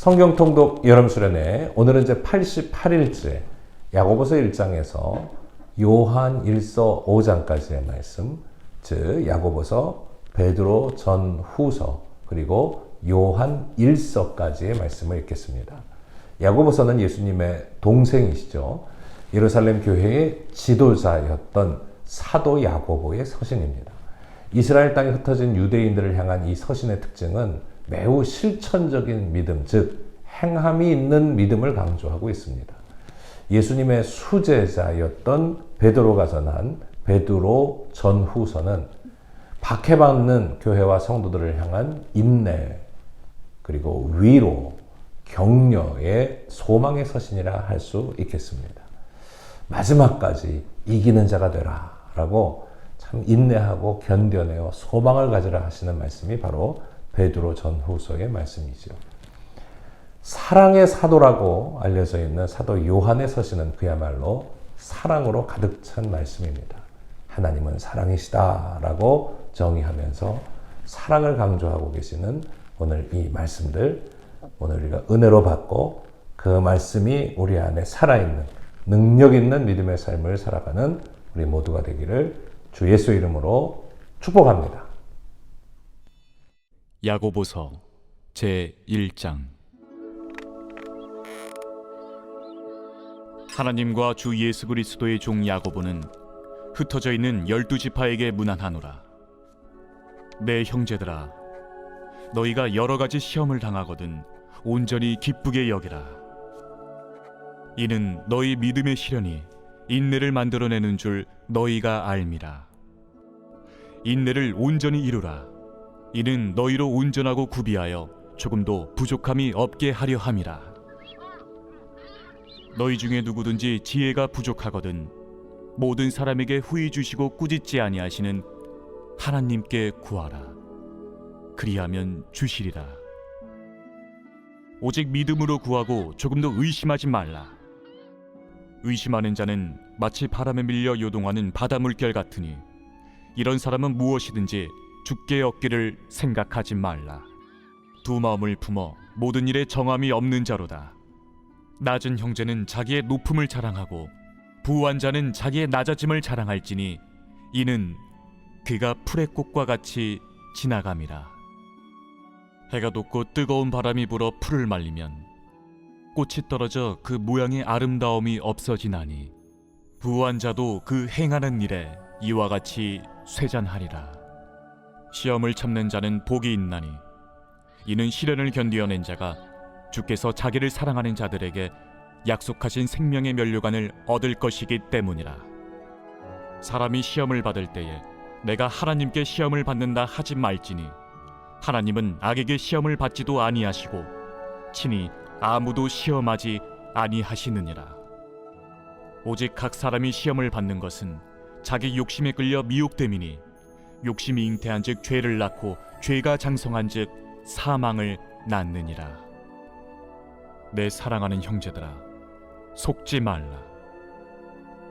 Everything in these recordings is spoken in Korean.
성경 통독 여름 수련회 오늘은 이제 88일째 야고보서 1장에서 요한 1서 5장까지의 말씀, 즉 야고보서, 베드로 전후서, 그리고 요한 1서까지의 말씀을 읽겠습니다. 야고보서는 예수님의 동생이시죠. 예루살렘 교회의 지도자였던 사도 야고보의 서신입니다. 이스라엘 땅에 흩어진 유대인들을 향한 이 서신의 특징은 매우 실천적인 믿음, 즉 행함이 있는 믿음을 강조하고 있습니다. 예수님의 수제자였던 베드로가 전한 베드로 전후서는 박해받는 교회와 성도들을 향한 인내, 그리고 위로, 격려의 소망의 서신이라 할 수 있겠습니다. 마지막까지 이기는 자가 되라 라고 참 인내하고 견뎌내어 소망을 가지라 하시는 말씀이 바로 베드로 전후서의 말씀이죠. 사랑의 사도라고 알려져 있는 사도 요한의 서신은 그야말로 사랑으로 가득 찬 말씀입니다. 하나님은 사랑이시다 라고 정의하면서 사랑을 강조하고 계시는 오늘 이 말씀들, 오늘 우리가 은혜로 받고 그 말씀이 우리 안에 살아있는 능력 있는 믿음의 삶을 살아가는 우리 모두가 되기를 주 예수 이름으로 축복합니다. 야고보서 제1장. 하나님과 주 예수 그리스도의 종 야고보는 흩어져 있는 12지파에게 문안하노라. 내 형제들아, 너희가 여러 가지 시험을 당하거든 온전히 기쁘게 여기라. 이는 너희 믿음의 시련이 인내를 만들어내는 줄 너희가 알미라. 인내를 온전히 이루라. 이는 너희로 온전하고 구비하여 조금도 부족함이 없게 하려 함이라. 너희 중에 누구든지 지혜가 부족하거든 모든 사람에게 후히 주시고 꾸짖지 아니하시는 하나님께 구하라. 그리하면 주시리라. 오직 믿음으로 구하고 조금도 의심하지 말라. 의심하는 자는 마치 바람에 밀려 요동하는 바다 물결 같으니 이런 사람은 무엇이든지 죽게 얻기를 생각하지 말라. 두 마음을 품어 모든 일에 정함이 없는 자로다. 낮은 형제는 자기의 높음을 자랑하고 부한 자는 자기의 낮아짐을 자랑할지니 이는 그가 풀의 꽃과 같이 지나감이라. 해가 돋고 뜨거운 바람이 불어 풀을 말리면 꽃이 떨어져 그 모양의 아름다움이 없어지나니 부한 자도 그 행하는 일에 이와 같이 쇠잔하리라. 시험을 참는 자는 복이 있나니 이는 시련을 견디어낸 자가 주께서 자기를 사랑하는 자들에게 약속하신 생명의 면류관을 얻을 것이기 때문이라. 사람이 시험을 받을 때에 내가 하나님께 시험을 받는다 하지 말지니 하나님은 악에게 시험을 받지도 아니하시고 친히 아무도 시험하지 아니하시느니라. 오직 각 사람이 시험을 받는 것은 자기 욕심에 끌려 미혹됨이니 욕심이 잉태한즉 죄를 낳고 죄가 장성한즉 사망을 낳느니라. 내 사랑하는 형제들아, 속지 말라.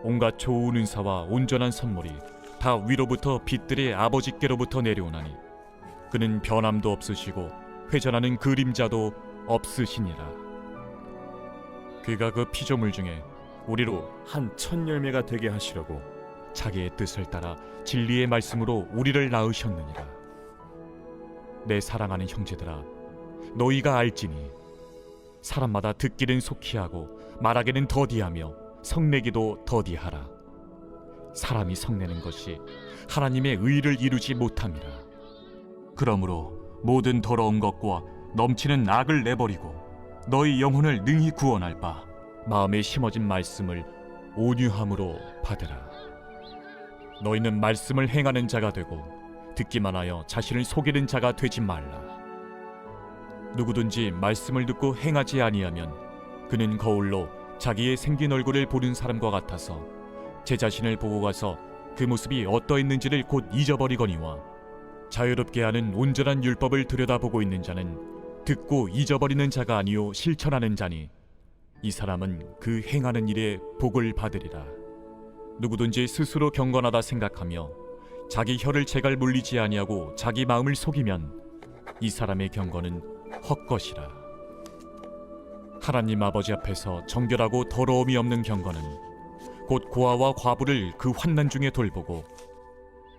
온갖 좋은 은사와 온전한 선물이 다 위로부터 빛들의 아버지께로부터 내려오나니 그는 변함도 없으시고 회전하는 그림자도 없으시니라. 그가 그 피조물 중에 우리로 한 첫 열매가 되게 하시려고 자기의 뜻을 따라 진리의 말씀으로 우리를 낳으셨느니라. 내 사랑하는 형제들아, 너희가 알지니 사람마다 듣기는 속히 하고 말하기는 더디하며 성내기도 더디하라. 사람이 성내는 것이 하나님의 의를 이루지 못함이라. 그러므로 모든 더러운 것과 넘치는 악을 내버리고 너희 영혼을 능히 구원할 바 마음에 심어진 말씀을 온유함으로 받으라. 너희는 말씀을 행하는 자가 되고 듣기만 하여 자신을 속이는 자가 되지 말라. 누구든지 말씀을 듣고 행하지 아니하면 그는 거울로 자기의 생긴 얼굴을 보는 사람과 같아서 제 자신을 보고 가서 그 모습이 어떠했는지를 곧 잊어버리거니와 자유롭게 하는 온전한 율법을 들여다보고 있는 자는 듣고 잊어버리는 자가 아니요 실천하는 자니 이 사람은 그 행하는 일에 복을 받으리라. 누구든지 스스로 경건하다 생각하며 자기 혀를 제갈 물리지 아니하고 자기 마음을 속이면 이 사람의 경건은 헛것이라. 하나님 아버지 앞에서 정결하고 더러움이 없는 경건은 곧 고아와 과부를 그 환난 중에 돌보고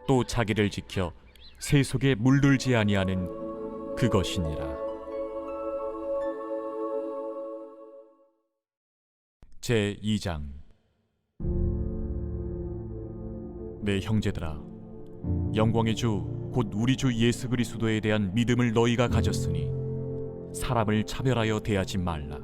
또 자기를 지켜 새 속에 물들지 아니하는 그것이니라. 제 2장. 내 형제들아, 영광의 주 곧 우리 주 예수 그리스도에 대한 믿음을 너희가 가졌으니 사람을 차별하여 대하지 말라.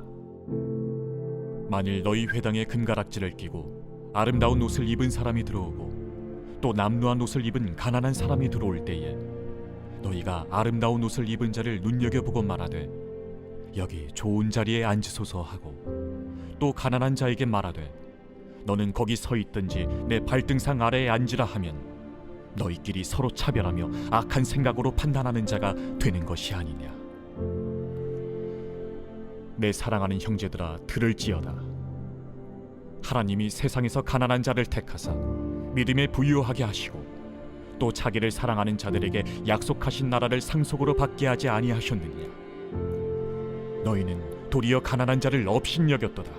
만일 너희 회당에 금가락지를 끼고 아름다운 옷을 입은 사람이 들어오고 또 남루한 옷을 입은 가난한 사람이 들어올 때에 너희가 아름다운 옷을 입은 자를 눈여겨보고 말하되 여기 좋은 자리에 앉으소서 하고 또 가난한 자에게 말하되 너는 거기 서 있든지 내 발등상 아래에 앉으라 하면 너희끼리 서로 차별하며 악한 생각으로 판단하는 자가 되는 것이 아니냐. 내 사랑하는 형제들아, 들을지어다. 하나님이 세상에서 가난한 자를 택하사 믿음에 부유하게 하시고 또 자기를 사랑하는 자들에게 약속하신 나라를 상속으로 받게 하지 아니하셨느냐. 너희는 도리어 가난한 자를 업신여겼도다.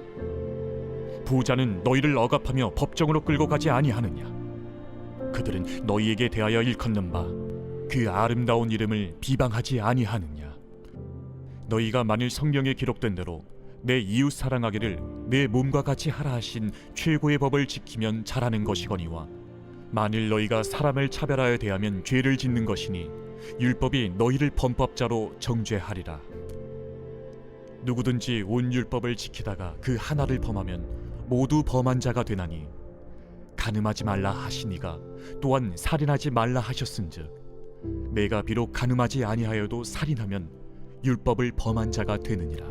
부자는 너희를 억압하며 법정으로 끌고 가지 아니하느냐. 그들은 너희에게 대하여 일컫는 바 그 아름다운 이름을 비방하지 아니하느냐. 너희가 만일 성경에 기록된 대로 내 이웃 사랑하기를 내 몸과 같이 하라 하신 최고의 법을 지키면 잘하는 것이거니와 만일 너희가 사람을 차별하여 대하면 죄를 짓는 것이니 율법이 너희를 범법자로 정죄하리라. 누구든지 온 율법을 지키다가 그 하나를 범하면 모두 범한 자가 되나니 간음하지 말라 하시니가 또한 살인하지 말라 하셨은즉 내가 비록 간음하지 아니하여도 살인하면 율법을 범한 자가 되느니라.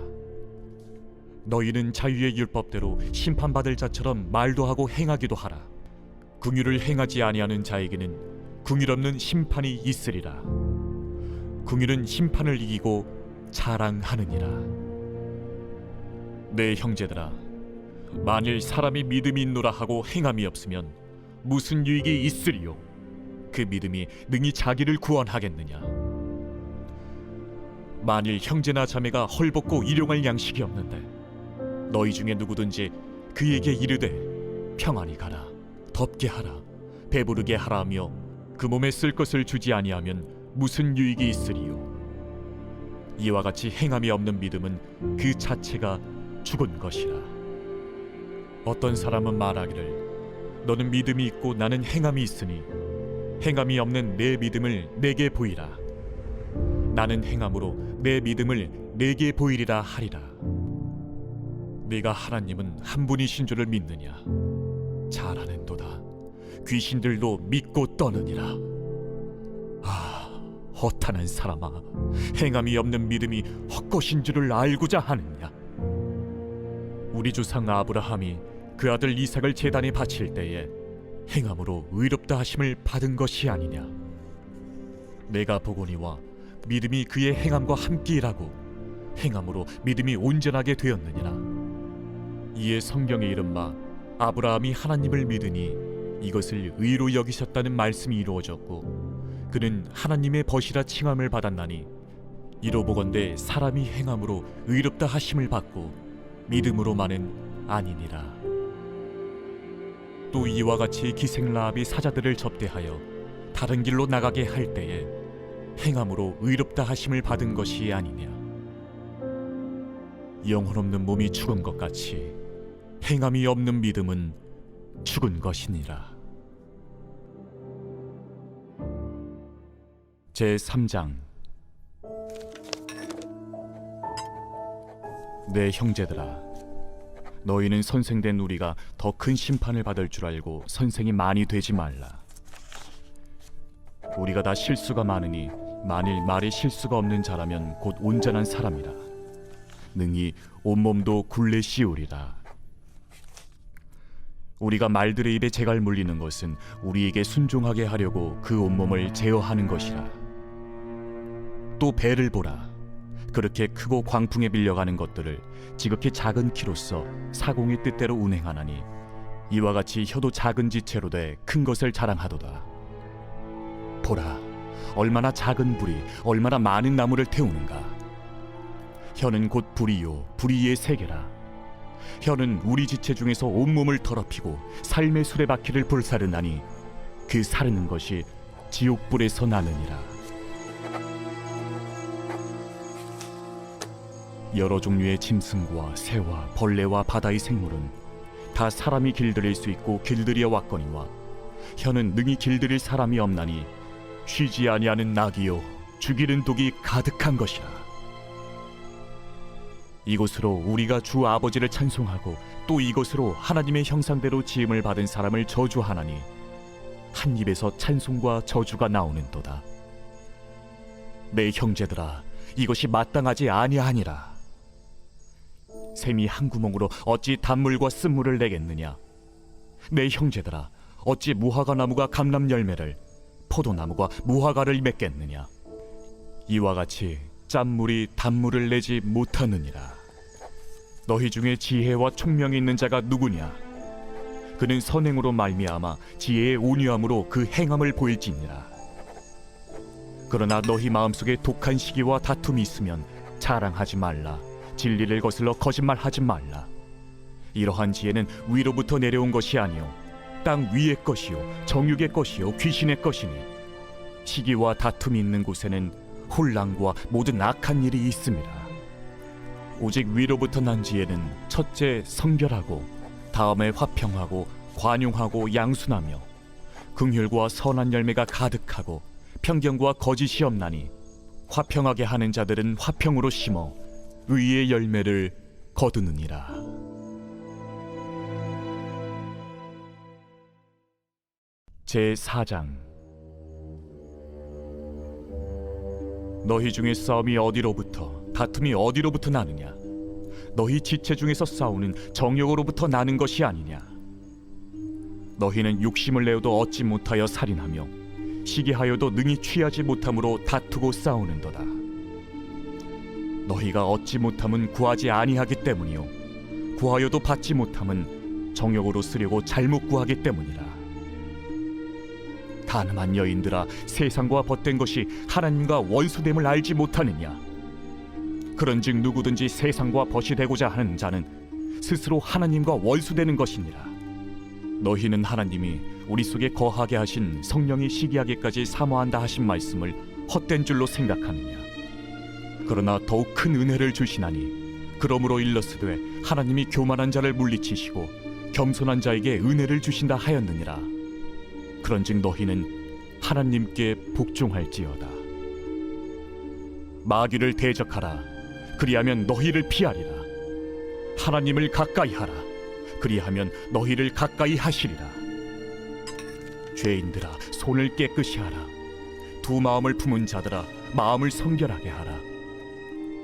너희는 자유의 율법대로 심판받을 자처럼 말도 하고 행하기도 하라. 긍휼을 행하지 아니하는 자에게는 긍휼 없는 심판이 있으리라. 긍휼은 심판을 이기고 자랑하느니라. 내 형제들아, 만일 사람이 믿음이 있노라 하고 행함이 없으면 무슨 유익이 있으리요? 그 믿음이 능히 자기를 구원하겠느냐? 만일 형제나 자매가 헐벗고 일용할 양식이 없는데 너희 중에 누구든지 그에게 이르되 평안히 가라, 덥게 하라, 배부르게 하라 하며 그 몸에 쓸 것을 주지 아니하면 무슨 유익이 있으리요? 이와 같이 행함이 없는 믿음은 그 자체가 죽은 것이라. 어떤 사람은 말하기를 너는 믿음이 있고 나는 행함이 있으니 행함이 없는 내 믿음을 내게 보이라. 나는 행함으로 내 믿음을 내게 보이리라 하리라. 네가 하나님은 한 분이신 줄을 믿느냐? 잘하는도다. 귀신들도 믿고 떠느니라. 아, 허탄한 사람아, 행함이 없는 믿음이 헛것인 줄을 알고자 하느냐? 우리 조상 아브라함이 그 아들 이삭을 제단에 바칠 때에 행함으로 의롭다 하심을 받은 것이 아니냐. 내가 보거니와 믿음이 그의 행함과 함께 일하고 행함으로 믿음이 온전하게 되었느니라. 이에 성경에 이른 바 아브라함이 하나님을 믿으니 이것을 의로 여기셨다는 말씀이 이루어졌고 그는 하나님의 벗이라 칭함을 받았나니 이로 보건대 사람이 행함으로 의롭다 하심을 받고 믿음으로만은 아니니라. 또 이와 같이 기생라합이 사자들을 접대하여 다른 길로 나가게 할 때에 행함으로 의롭다 하심을 받은 것이 아니냐. 영혼 없는 몸이 죽은 것 같이 행함이 없는 믿음은 죽은 것이니라. 제 3장. 내 형제들아, 너희는 선생된 우리가 더 큰 심판을 받을 줄 알고 선생이 많이 되지 말라. 우리가 다 실수가 많으니 만일 말에 실수가 없는 자라면 곧 온전한 사람이라. 능히 온몸도 굴레 씌우리라. 우리가 말들의 입에 재갈 물리는 것은 우리에게 순종하게 하려고 그 온몸을 제어하는 것이라. 또 배를 보라. 그렇게 크고 광풍에 밀려가는 것들을 지극히 작은 키로서 사공의 뜻대로 운행하나니 이와 같이 혀도 작은 지체로 돼 큰 것을 자랑하도다. 보라, 얼마나 작은 불이 얼마나 많은 나무를 태우는가. 혀는 곧 불이요 불의의 세계라. 혀는 우리 지체 중에서 온몸을 더럽히고 삶의 수레바퀴를 불사르나니 그 사르는 것이 지옥불에서 나느니라. 여러 종류의 짐승과 새와 벌레와 바다의 생물은 다 사람이 길들일 수 있고 길들여 왔거니와 혀는 능히 길들일 사람이 없나니 쉬지 아니하는 낙이요 죽이는 독이 가득한 것이라. 이곳으로 우리가 주 아버지를 찬송하고 또 이곳으로 하나님의 형상대로 지음을 받은 사람을 저주하나니 한 입에서 찬송과 저주가 나오는도다. 내 형제들아, 이것이 마땅하지 아니하니라. 샘이 한 구멍으로 어찌 단물과 쓴물을 내겠느냐? 내 형제들아, 어찌 무화과 나무가 감람 열매를, 포도나무가 무화과를 맺겠느냐? 이와 같이 짠물이 단물을 내지 못하느니라. 너희 중에 지혜와 총명이 있는 자가 누구냐? 그는 선행으로 말미암아 지혜의 온유함으로 그 행함을 보일지니라. 그러나 너희 마음속에 독한 시기와 다툼이 있으면 자랑하지 말라. 진리를 거슬러 거짓말하지 말라. 이러한 지혜는 위로부터 내려온 것이 아니요 땅 위의 것이요 정육의 것이요 귀신의 것이니 시기와 다툼이 있는 곳에는 혼란과 모든 악한 일이 있습니다. 오직 위로부터 난 지혜는 첫째 성결하고 다음에 화평하고 관용하고 양순하며 긍휼과 선한 열매가 가득하고 편견과 거짓이 없나니 화평하게 하는 자들은 화평으로 심어 의의 열매를 거두느니라. 제4장. 너희 중에 싸움이 어디로부터 다툼이 어디로부터 나느냐? 너희 지체 중에서 싸우는 정욕으로부터 나는 것이 아니냐? 너희는 욕심을 내어도 얻지 못하여 살인하며 시기하여도 능히 취하지 못함으로 다투고 싸우는도다. 너희가 얻지 못함은 구하지 아니하기 때문이요 구하여도 받지 못함은 정욕으로 쓰려고 잘못 구하기 때문이라. 가늠한 여인들아, 세상과 벗된 것이 하나님과 원수됨을 알지 못하느냐? 그런즉 누구든지 세상과 벗이 되고자 하는 자는 스스로 하나님과 원수되는 것이니라. 너희는 하나님이 우리 속에 거하게 하신 성령이 시기하기까지 사모한다 하신 말씀을 헛된 줄로 생각하느냐? 그러나 더욱 큰 은혜를 주시나니 그러므로 일렀으되 하나님이 교만한 자를 물리치시고 겸손한 자에게 은혜를 주신다 하였느니라. 그런즉 너희는 하나님께 복종할지어다. 마귀를 대적하라. 그리하면 너희를 피하리라. 하나님을 가까이 하라. 그리하면 너희를 가까이 하시리라. 죄인들아, 손을 깨끗이 하라. 두 마음을 품은 자들아, 마음을 성결하게 하라.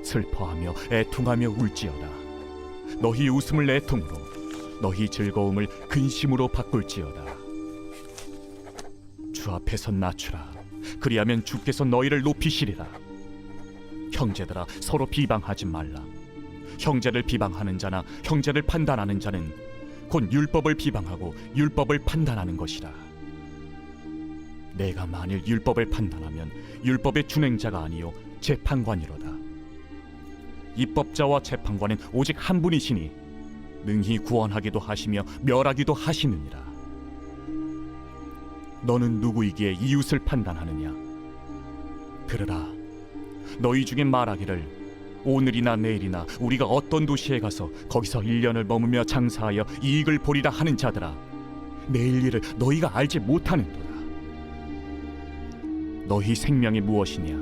슬퍼하며 애통하며 울지어다. 너희 웃음을 애통으로, 너희 즐거움을 근심으로 바꿀지어다. 주 앞에서 낮추라. 그리하면 주께서 너희를 높이시리라. 형제들아, 서로 비방하지 말라. 형제를 비방하는 자나 형제를 판단하는 자는 곧 율법을 비방하고 율법을 판단하는 것이라. 내가 만일 율법을 판단하면 율법의 준행자가 아니요 재판관이로다. 입법자와 재판관은 오직 한 분이시니 능히 구원하기도 하시며 멸하기도 하시느니라. 너는 누구이기에 이웃을 판단하느냐? 들으라. 너희 중에 말하기를 오늘이나 내일이나 우리가 어떤 도시에 가서 거기서 1년을 머무며 장사하여 이익을 보리라 하는 자들아, 내일 일을 너희가 알지 못하는도다. 너희 생명이 무엇이냐?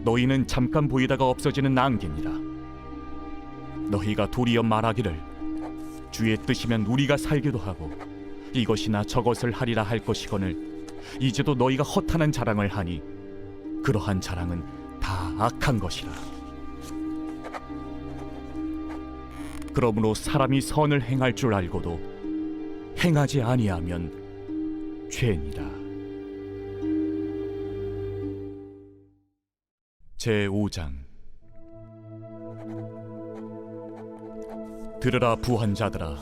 너희는 잠깐 보이다가 없어지는 안개니라. 너희가 도리어 말하기를 주의 뜻이면 우리가 살기도 하고 이것이나 저것을 하리라 할 것이거늘 이제도 너희가 허탄한 자랑을 하니 그러한 자랑은 다 악한 것이라. 그러므로 사람이 선을 행할 줄 알고도 행하지 아니하면 죄니라. 제5장. 들으라 부한 자들아,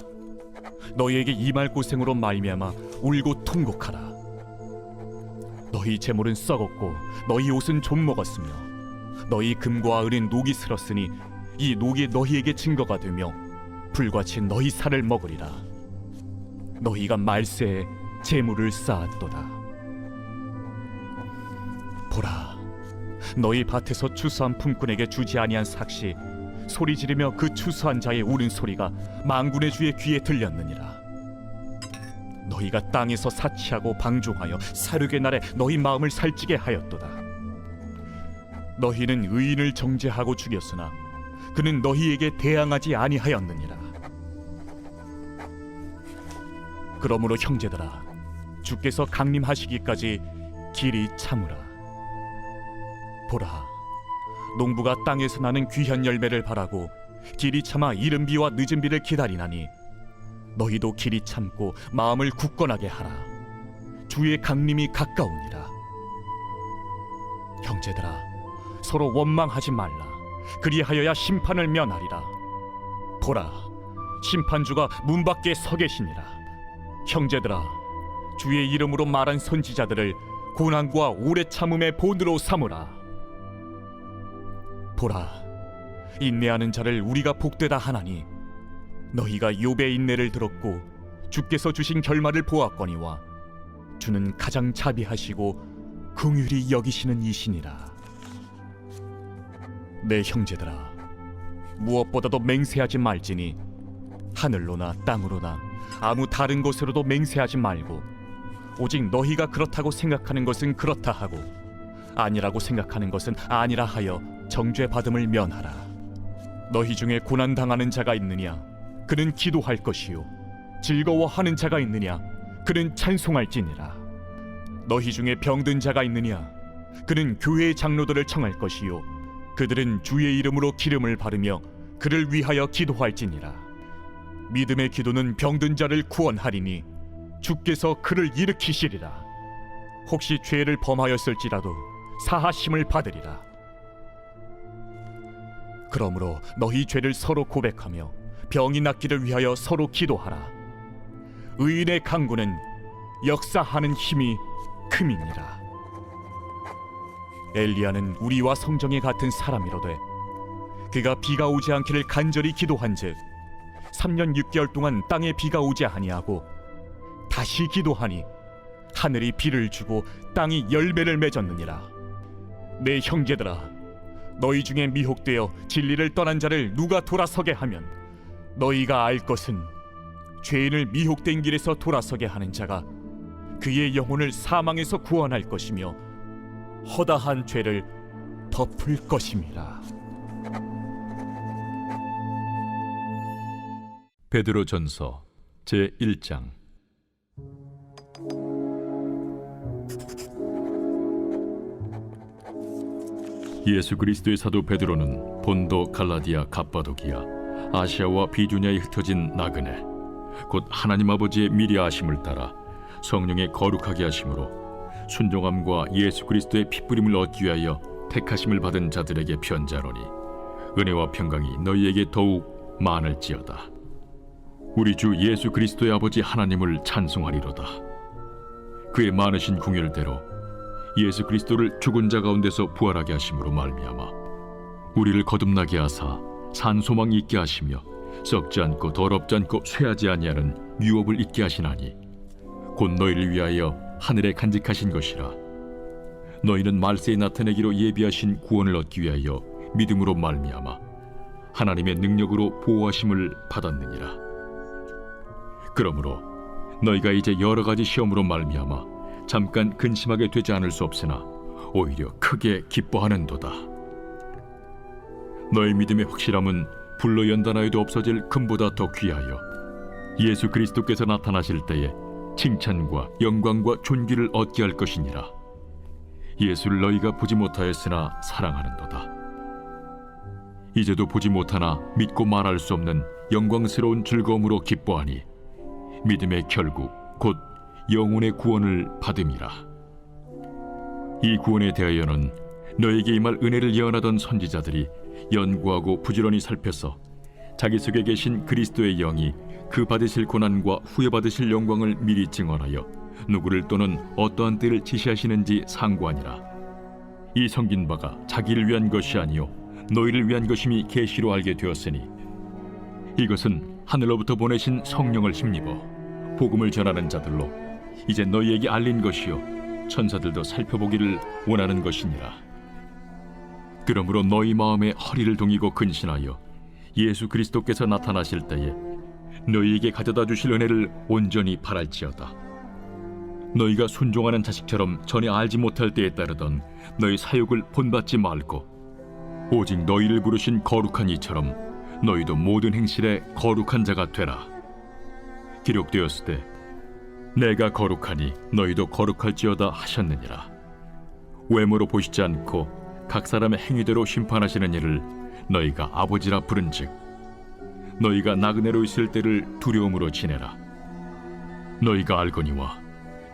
너희에게 임할 고생으로 말미암아 울고 통곡하라. 너희 재물은 썩었고 너희 옷은 좀 먹었으며 너희 금과 은은 녹이 슬었으니 이 녹이 너희에게 증거가 되며 불같이 너희 살을 먹으리라. 너희가 말세에 재물을 쌓았도다. 보라, 너희 밭에서 추수한 품꾼에게 주지 아니한 삭시 소리 지르며 그 추수한 자의 우는 소리가 만군의 주의 귀에 들렸느니라. 너희가 땅에서 사치하고 방종하여 사륙의 날에 너희 마음을 살찌게 하였도다. 너희는 의인을 정죄하고 죽였으나 그는 너희에게 대항하지 아니하였느니라. 그러므로 형제들아, 주께서 강림하시기까지 길이 참으라. 보라, 농부가 땅에서 나는 귀한 열매를 바라고 길이 참아 이른 비와 늦은 비를 기다리나니 너희도 길이 참고 마음을 굳건하게 하라. 주의 강림이 가까우니라. 형제들아, 서로 원망하지 말라. 그리하여야 심판을 면하리라. 보라, 심판주가 문 밖에 서 계시니라. 형제들아, 주의 이름으로 말한 선지자들을 고난과 오래 참음의 본으로 삼으라. 보라, 인내하는 자를 우리가 복되다 하나니 너희가 욥의 인내를 들었고 주께서 주신 결말을 보았거니와 주는 가장 자비하시고 긍휼히 여기시는 이시니라. 내 형제들아, 무엇보다도 맹세하지 말지니 하늘로나 땅으로나 아무 다른 곳으로도 맹세하지 말고 오직 너희가 그렇다고 생각하는 것은 그렇다 하고 아니라고 생각하는 것은 아니라 하여 정죄받음을 면하라. 너희 중에 고난당하는 자가 있느냐? 그는 기도할 것이요 즐거워하는 자가 있느냐? 그는 찬송할지니라. 너희 중에 병든 자가 있느냐? 그는 교회의 장로들을 청할 것이요 그들은 주의 이름으로 기름을 바르며 그를 위하여 기도할지니라. 믿음의 기도는 병든 자를 구원하리니 주께서 그를 일으키시리라. 혹시 죄를 범하였을지라도 사하심을 받으리라. 그러므로 너희 죄를 서로 고백하며 병이 낫기를 위하여 서로 기도하라. 의인의 강구는 역사하는 힘이 큼이니라. 엘리야는 우리와 성정이 같은 사람이로되 그가 비가 오지 않기를 간절히 기도한즉 3년 6개월 동안 땅에 비가 오지 아니하고 다시 기도하니 하늘이 비를 주고 땅이 열매를 맺었느니라. 내 형제들아, 너희 중에 미혹되어 진리를 떠난 자를 누가 돌아서게 하면 너희가 알 것은 죄인을 미혹된 길에서 돌아서게 하는 자가 그의 영혼을 사망에서 구원할 것이며 허다한 죄를 덮을 것임이라. 베드로전서 제1장. 예수 그리스도의 사도 베드로는 본도, 갈라디아, 갑바도기아, 아시아와 비두냐에 흩어진 나그네 곧 하나님 아버지의 미리 아심을 따라 성령의 거룩하게 하심으로 순종함과 예수 그리스도의 핏부림을 얻기 위하여 택하심을 받은 자들에게 편지하노니 은혜와 평강이 너희에게 더욱 많을지어다. 우리 주 예수 그리스도의 아버지 하나님을 찬송하리로다. 그의 많으신 궁율대로 예수 그리스도를 죽은 자 가운데서 부활하게 하심으로 말미암아 우리를 거듭나게 하사 산 소망 있게 하시며 썩지 않고 더럽지 않고 쇠하지 아니하는 유업을 잊게 하시나니 곧 너희를 위하여 하늘에 간직하신 것이라. 너희는 말세에 나타내기로 예비하신 구원을 얻기 위하여 믿음으로 말미암아 하나님의 능력으로 보호하심을 받았느니라. 그러므로 너희가 이제 여러 가지 시험으로 말미암아 잠깐 근심하게 되지 않을 수 없으나 오히려 크게 기뻐하는도다. 너희 믿음의 확실함은 불로 연단하여도 없어질 금보다 더 귀하여 예수 그리스도께서 나타나실 때에 칭찬과 영광과 존귀를 얻게 할 것이니라. 예수를 너희가 보지 못하였으나 사랑하는도다. 이제도 보지 못하나 믿고 말할 수 없는 영광스러운 즐거움으로 기뻐하니 믿음의 결국 곧 영혼의 구원을 받음이라. 이 구원에 대하여는 너에게 임할 은혜를 예언하던 선지자들이 연구하고 부지런히 살펴서 자기 속에 계신 그리스도의 영이 그 받으실 고난과 후에 받으실 영광을 미리 증언하여 누구를 또는 어떠한 때를 지시하시는지 상고하니라. 이 섬긴 바가 자기를 위한 것이 아니요 너희를 위한 것임이 계시로 알게 되었으니 이것은 하늘로부터 보내신 성령을 힘입어 복음을 전하는 자들로 이제 너희에게 알린 것이요 천사들도 살펴보기를 원하는 것이니라. 그러므로 너희 마음에 허리를 동이고 근신하여 예수 그리스도께서 나타나실 때에 너희에게 가져다 주실 은혜를 온전히 바랄지어다. 너희가 순종하는 자식처럼 전에 알지 못할 때에 따르던 너희 사욕을 본받지 말고 오직 너희를 부르신 거룩한 이처럼 너희도 모든 행실에 거룩한 자가 되라. 기록되었을 때 내가 거룩하니 너희도 거룩할지어다 하셨느니라. 외모로 보시지 않고 각 사람의 행위대로 심판하시는 이를 너희가 아버지라 부른즉 너희가 나그네로 있을 때를 두려움으로 지내라. 너희가 알거니와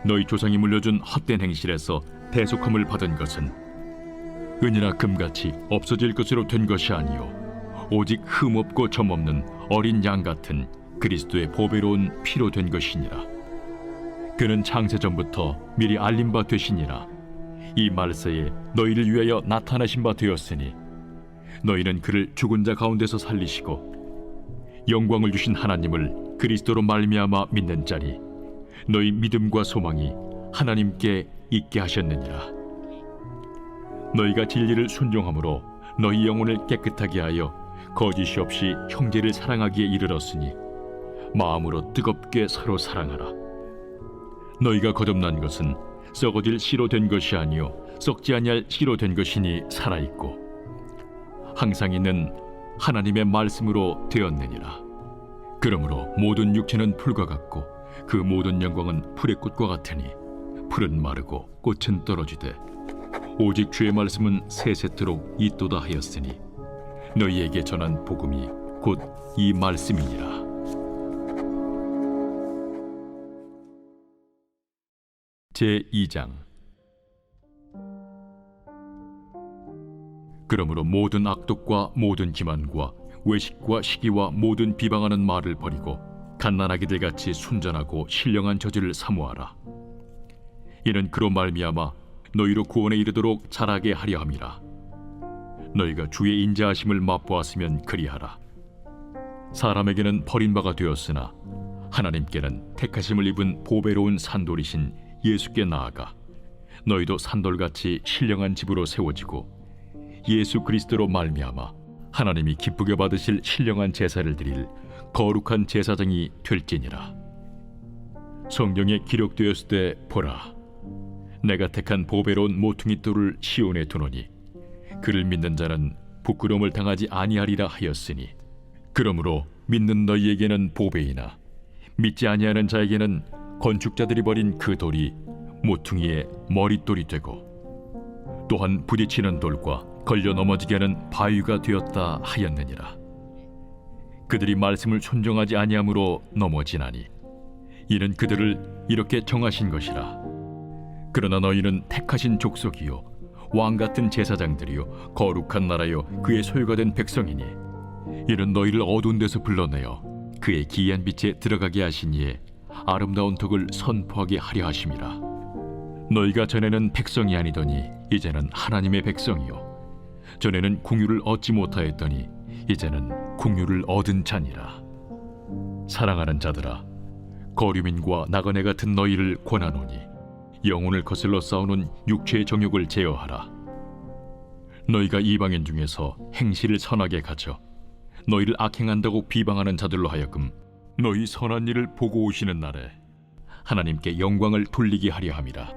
너희 조상이 물려준 헛된 행실에서 대속함을 받은 것은 은이나 금같이 없어질 것으로 된 것이 아니요 오직 흠없고 점없는 어린 양 같은 그리스도의 보배로운 피로 된 것이니라. 그는 창세 전부터 미리 알린 바 되시니라. 이 말세에 너희를 위하여 나타나신 바 되었으니 너희는 그를 죽은 자 가운데서 살리시고 영광을 주신 하나님을 그리스도로 말미암아 믿는 자니 너희 믿음과 소망이 하나님께 있게 하셨느니라. 너희가 진리를 순종함으로 너희 영혼을 깨끗하게 하여 거짓이 없이 형제를 사랑하기에 이르렀으니 마음으로 뜨겁게 서로 사랑하라. 너희가 거듭난 것은 썩어질 씨로 된 것이 아니요 썩지 아니할 씨로 된 것이니 살아있고 항상 있는 하나님의 말씀으로 되었느니라. 그러므로 모든 육체는 풀과 같고 그 모든 영광은 풀의 꽃과 같으니 풀은 마르고 꽃은 떨어지되 오직 주의 말씀은 세세토록 있도다 하였으니 너희에게 전한 복음이 곧 이 말씀이니라. 제2장. 그러므로 모든 악독과 모든 기만과 외식과 시기와 모든 비방하는 말을 버리고 갓난아기들 같이 순전하고 신령한 저지를 사모하라. 이는 그로 말미암아 너희로 구원에 이르도록 자라게 하려 함이라. 너희가 주의 인자하심을 맛보았으면 그리하라. 사람에게는 버림바가 되었으나 하나님께는 택하심을 입은 보배로운 산돌이신 예수께 나아가 너희도 산돌같이 신령한 집으로 세워지고 예수 그리스도로 말미암아 하나님이 기쁘게 받으실 신령한 제사를 드릴 거룩한 제사장이 될지니라. 성경에 기록되었을 때 보라, 내가 택한 보배로운 모퉁이 돌을 시온에 두노니 그를 믿는 자는 부끄러움을 당하지 아니하리라 하였으니 그러므로 믿는 너희에게는 보배이나 믿지 아니하는 자에게는 건축자들이 버린 그 돌이 모퉁이의 머릿돌이 되고 또한 부딪히는 돌과 걸려 넘어지게 하는 바위가 되었다 하였느니라. 그들이 말씀을 순종하지 아니함으로 넘어지나니 이는 그들을 이렇게 정하신 것이라. 그러나 너희는 택하신 족속이요 왕같은 제사장들이요 거룩한 나라요 그의 소유가 된 백성이니 이는 너희를 어두운 데서 불러내어 그의 기이한 빛에 들어가게 하신 이에 아름다운 덕을 선포하게 하려 하심이라. 너희가 전에는 백성이 아니더니 이제는 하나님의 백성이요 전에는 궁유를 얻지 못하였더니 이제는 궁유를 얻은 자니라. 사랑하는 자들아, 거류민과 나그네 같은 너희를 권하노니 영혼을 거슬러 싸우는 육체의 정욕을 제어하라. 너희가 이방인 중에서 행실을 선하게 가져 너희를 악행한다고 비방하는 자들로 하여금 너희 선한 일을 보고 오시는 날에 하나님께 영광을 돌리게 하려 함이라.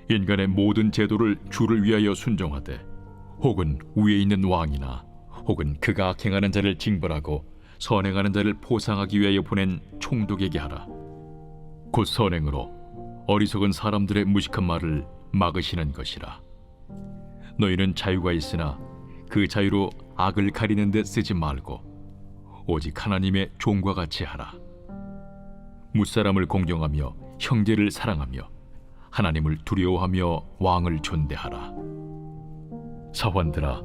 인간의 모든 제도를 주를 위하여 순종하되 혹은 위에 있는 왕이나 혹은 그가 악행하는 자를 징벌하고 선행하는 자를 보상하기 위하여 보낸 총독에게 하라. 곧 선행으로 어리석은 사람들의 무식한 말을 막으시는 것이라. 너희는 자유가 있으나 그 자유로 악을 가리는 데 쓰지 말고 오직 하나님의 종과 같이 하라. 무사람을 공경하며 형제를 사랑하며 하나님을 두려워하며 왕을 존대하라. 사환들아,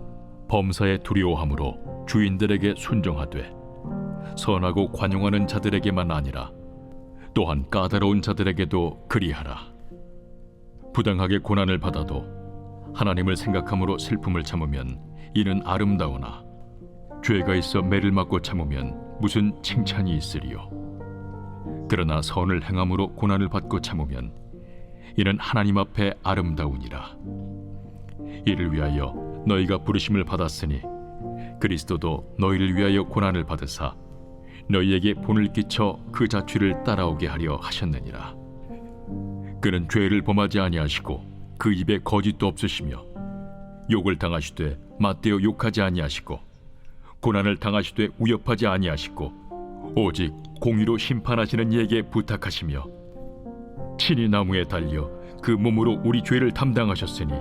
범사에 두려워함으로 주인들에게 순종하되 선하고 관용하는 자들에게만 아니라 또한 까다로운 자들에게도 그리하라. 부당하게 고난을 받아도 하나님을 생각함으로 슬픔을 참으면 이는 아름다우나 죄가 있어 매를 맞고 참으면 무슨 칭찬이 있으리요. 그러나 선을 행함으로 고난을 받고 참으면 이는 하나님 앞에 아름다우니라. 이를 위하여 너희가 부르심을 받았으니 그리스도도 너희를 위하여 고난을 받으사 너희에게 본을 끼쳐 그 자취를 따라오게 하려 하셨느니라. 그는 죄를 범하지 아니하시고 그 입에 거짓도 없으시며 욕을 당하시되 맞대어 욕하지 아니하시고 고난을 당하시되 위협하지 아니하시고 오직 공의로 심판하시는 이에게 부탁하시며 친히 나무에 달려 그 몸으로 우리 죄를 담당하셨으니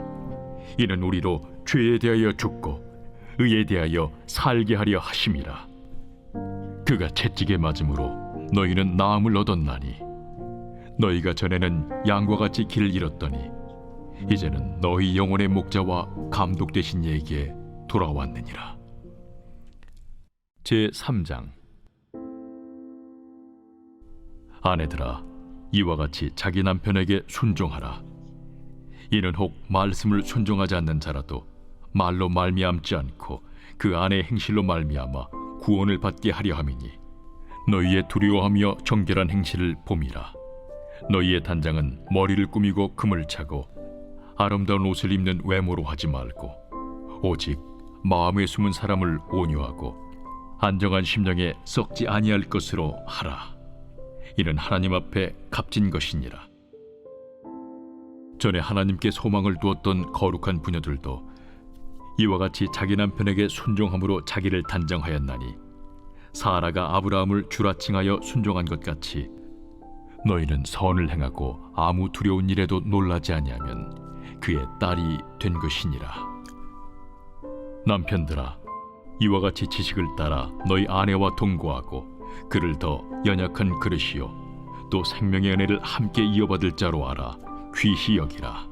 이는 우리로 죄에 대하여 죽고 의에 대하여 살게 하려 하심이라. 그가 채찍에 맞음으로 너희는 나음을 얻었나니 너희가 전에는 양과 같이 길을 잃었더니 이제는 너희 영혼의 목자와 감독 되신 이에게 돌아왔느니라. 제3장. 아내들아, 이와 같이 자기 남편에게 순종하라. 이는 혹 말씀을 순종하지 않는 자라도 말로 말미암지 않고 그 아내의 행실로 말미암아 구원을 받게 하려 함이니 너희의 두려워하며 정결한 행실을 봄이라. 너희의 단장은 머리를 꾸미고 금을 차고 아름다운 옷을 입는 외모로 하지 말고 오직 마음에 숨은 사람을 온유하고 안정한 심령에 썩지 아니할 것으로 하라. 이는 하나님 앞에 값진 것이니라. 전에 하나님께 소망을 두었던 거룩한 부녀들도 이와 같이 자기 남편에게 순종함으로 자기를 단정하였나니 사라가 아브라함을 주라칭하여 순종한 것 같이 너희는 선을 행하고 아무 두려운 일에도 놀라지 아니하면 그의 딸이 된 것이니라. 남편들아, 이와 같이 지식을 따라 너희 아내와 동거하고 그를 더 연약한 그릇이요 또 생명의 은혜를 함께 이어받을 자로 알아 귀히 여기라.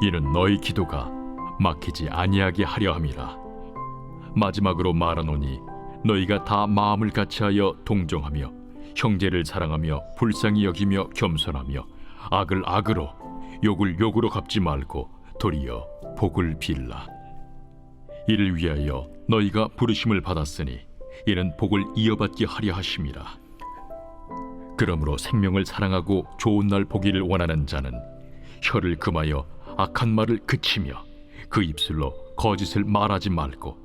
이는 너희 기도가 막히지 아니하게 하려 함이라. 마지막으로 말하노니 너희가 다 마음을 같이하여 동정하며 형제를 사랑하며 불쌍히 여기며 겸손하며 악을 악으로 욕을 욕으로 갚지 말고 도리어 복을 빌라. 이를 위하여 너희가 부르심을 받았으니 이는 복을 이어받게 하려 하심이라. 그러므로 생명을 사랑하고 좋은 날 보기를 원하는 자는 혀를 금하여 악한 말을 그치며 그 입술로 거짓을 말하지 말고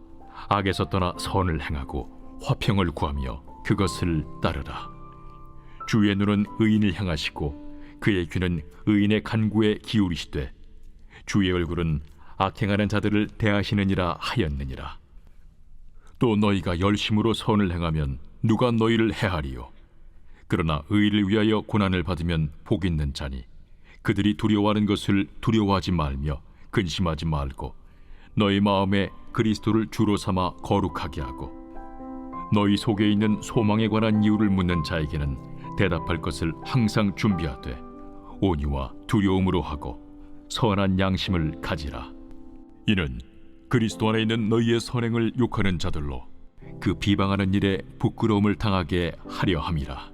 악에서 떠나 선을 행하고 화평을 구하며 그것을 따르라. 주의 눈은 의인을 향하시고 그의 귀는 의인의 간구에 기울이시되 주의 얼굴은 악행하는 자들을 대하시느니라 하였느니라. 또 너희가 열심으로 선을 행하면 누가 너희를 해하리요? 그러나 의를 위하여 고난을 받으면 복 있는 자니 그들이 두려워하는 것을 두려워하지 말며 근심하지 말고 너희 마음에 그리스도를 주로 삼아 거룩하게 하고 너희 속에 있는 소망에 관한 이유를 묻는 자에게는 대답할 것을 항상 준비하되 온유와 두려움으로 하고 선한 양심을 가지라. 이는 그리스도 안에 있는 너희의 선행을 욕하는 자들로 그 비방하는 일에 부끄러움을 당하게 하려 함이라.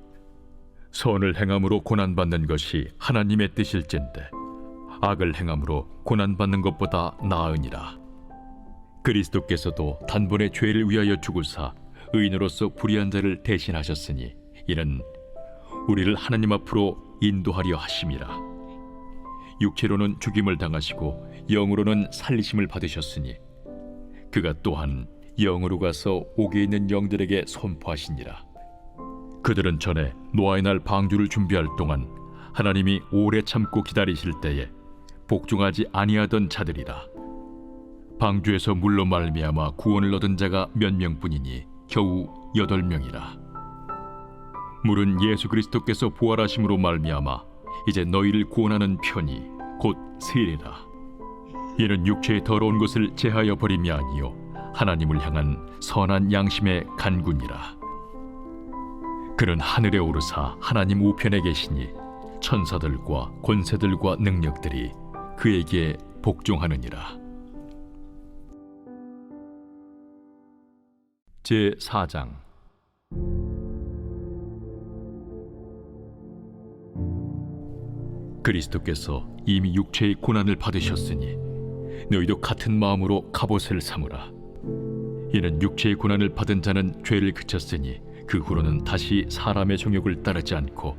선을 행함으로 고난받는 것이 하나님의 뜻일진데 악을 행함으로 고난받는 것보다 나으니라. 그리스도께서도 단번에 죄를 위하여 죽으사 의인으로서 불의한 자를 대신하셨으니 이는 우리를 하나님 앞으로 인도하려 하심이라. 육체로는 죽임을 당하시고 영으로는 살리심을 받으셨으니 그가 또한 영으로 가서 옥에 있는 영들에게 선포하시니라. 그들은 전에 노아의 날 방주를 준비할 동안 하나님이 오래 참고 기다리실 때에 복종하지 아니하던 자들이라. 방주에서 물로 말미암아 구원을 얻은 자가 몇 명뿐이니 겨우 8명이라. 물은 예수 그리스도께서 부활하심으로 말미암아 이제 너희를 구원하는 편이 곧 세례라. 이는 육체의 더러운 것을 제하여 버림이 아니요 하나님을 향한 선한 양심의 간구니라. 그는 하늘에 오르사 하나님 우편에 계시니 천사들과 권세들과 능력들이 그에게 복종하느니라. 제4장. 그리스도께서 이미 육체의 고난을 받으셨으니 너희도 같은 마음으로 갑옷을 삼으라. 이는 육체의 고난을 받은 자는 죄를 그쳤으니 그 후로는 다시 사람의 정욕을 따르지 않고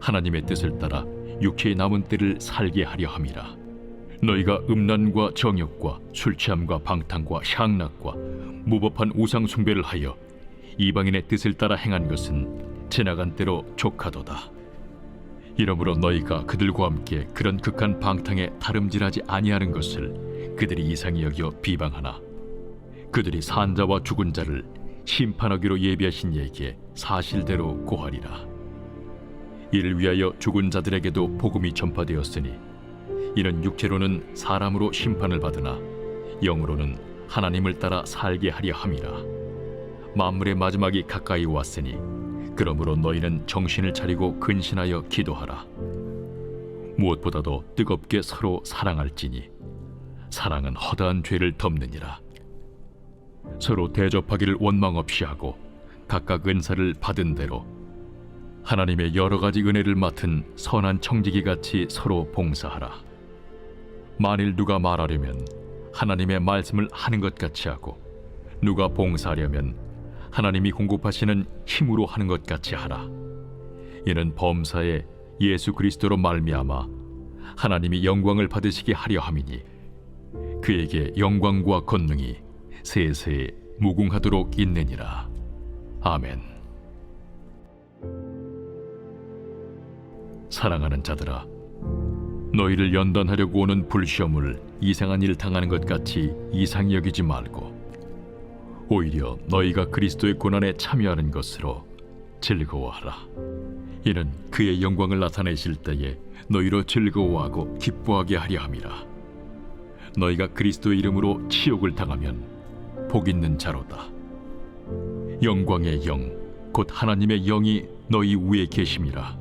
하나님의 뜻을 따라 육체의 남은 때를 살게 하려 함이라. 너희가 음란과 정욕과 술취함과 방탕과 향락과 무법한 우상 숭배를 하여 이방인의 뜻을 따라 행한 것은 지나간 때로 족하도다. 이러므로 너희가 그들과 함께 그런 극한 방탕에 다름질하지 아니하는 것을 그들이 이상히 여겨 비방하나 그들이 산자와 죽은 자를 심판하기로 예비하신 이에게 사실대로 고하리라. 이를 위하여 죽은 자들에게도 복음이 전파되었으니 이는 육체로는 사람으로 심판을 받으나 영으로는 하나님을 따라 살게 하려 함이라. 만물의 마지막이 가까이 왔으니 그러므로 너희는 정신을 차리고 근신하여 기도하라. 무엇보다도 뜨겁게 서로 사랑할지니 사랑은 허다한 죄를 덮느니라. 서로 대접하기를 원망 없이 하고 각각 은사를 받은 대로 하나님의 여러 가지 은혜를 맡은 선한 청지기 같이 서로 봉사하라. 만일 누가 말하려면 하나님의 말씀을 하는 것 같이 하고 누가 봉사하려면 하나님이 공급하시는 힘으로 하는 것 같이 하라. 이는 범사에 예수 그리스도로 말미암아 하나님이 영광을 받으시게 하려 함이니 그에게 영광과 권능이 세세 무궁하도록 있느니라. 아멘. 사랑하는 자들아, 너희를 연단하려고 오는 불시험을 이상한 일 당하는 것 같이 이상히 여기지 말고 오히려 너희가 그리스도의 고난에 참여하는 것으로 즐거워하라. 이는 그의 영광을 나타내실 때에 너희로 즐거워하고 기뻐하게 하려 함이라. 너희가 그리스도의 이름으로 치욕을 당하면 복 있는 자로다. 영광의 영, 곧 하나님의 영이 너희 위에 계심이라.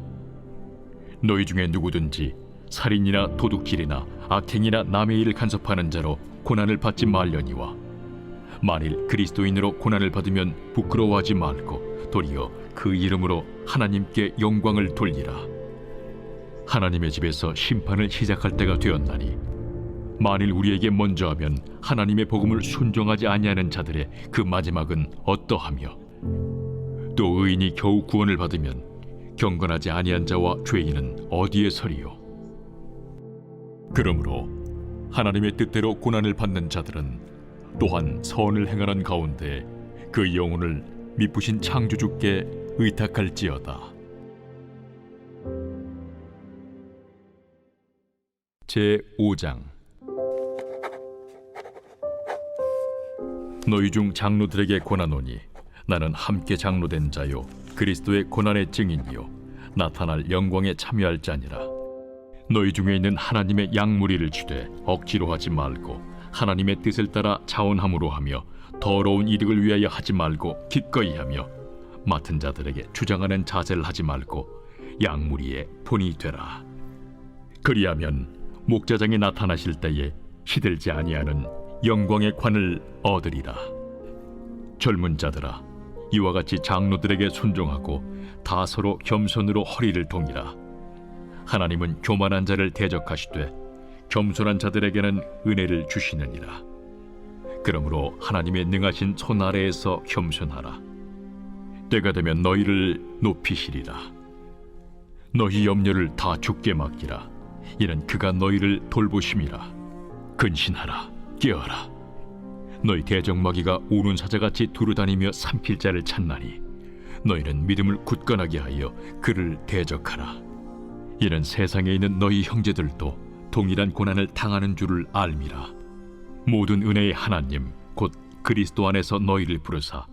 너희 중에 누구든지 살인이나 도둑질이나 악행이나 남의 일을 간섭하는 자로 고난을 받지 말려니와 만일 그리스도인으로 고난을 받으면 부끄러워하지 말고 도리어 그 이름으로 하나님께 영광을 돌리라. 하나님의 집에서 심판을 시작할 때가 되었나니 만일 우리에게 먼저 하면 하나님의 복음을 순종하지 아니하는 자들의 그 마지막은 어떠하며 또 의인이 겨우 구원을 받으면 경건하지 아니한 자와 죄인은 어디에 서리요. 그러므로 하나님의 뜻대로 고난을 받는 자들은 또한 선을 행하는 가운데 그 영혼을 미쁘신 창조주께 의탁할지어다. 제5장. 너희 중 장로들에게 권하노니 나는 함께 장로된 자요 그리스도의 고난의 증인이요 나타날 영광에 참여할 자니라. 너희 중에 있는 하나님의 양무리를 주되 억지로 하지 말고 하나님의 뜻을 따라 자원함으로 하며 더러운 이득을 위하여 하지 말고 기꺼이 하며 맡은 자들에게 주장하는 자세를 하지 말고 양무리의 본이 되라. 그리하면 목자장이 나타나실 때에 시들지 아니하는 영광의 관을 얻으리라. 젊은 자들아, 이와 같이 장로들에게 순종하고 다 서로 겸손으로 허리를 동이라. 하나님은 교만한 자를 대적하시되 겸손한 자들에게는 은혜를 주시느니라. 그러므로 하나님의 능하신 손 아래에서 겸손하라. 때가 되면 너희를 높이시리라. 너희 염려를 다 주께 맡기라. 이는 그가 너희를 돌보심이라. 근신하라. 깨어라. 너희 대적마귀가 우는 사자같이 두루다니며 삼킬 자를 찾나니 너희는 믿음을 굳건하게 하여 그를 대적하라. 이는 세상에 있는 너희 형제들도 동일한 고난을 당하는 줄을 알미라. 모든 은혜의 하나님 곧 그리스도 안에서 너희를 부르사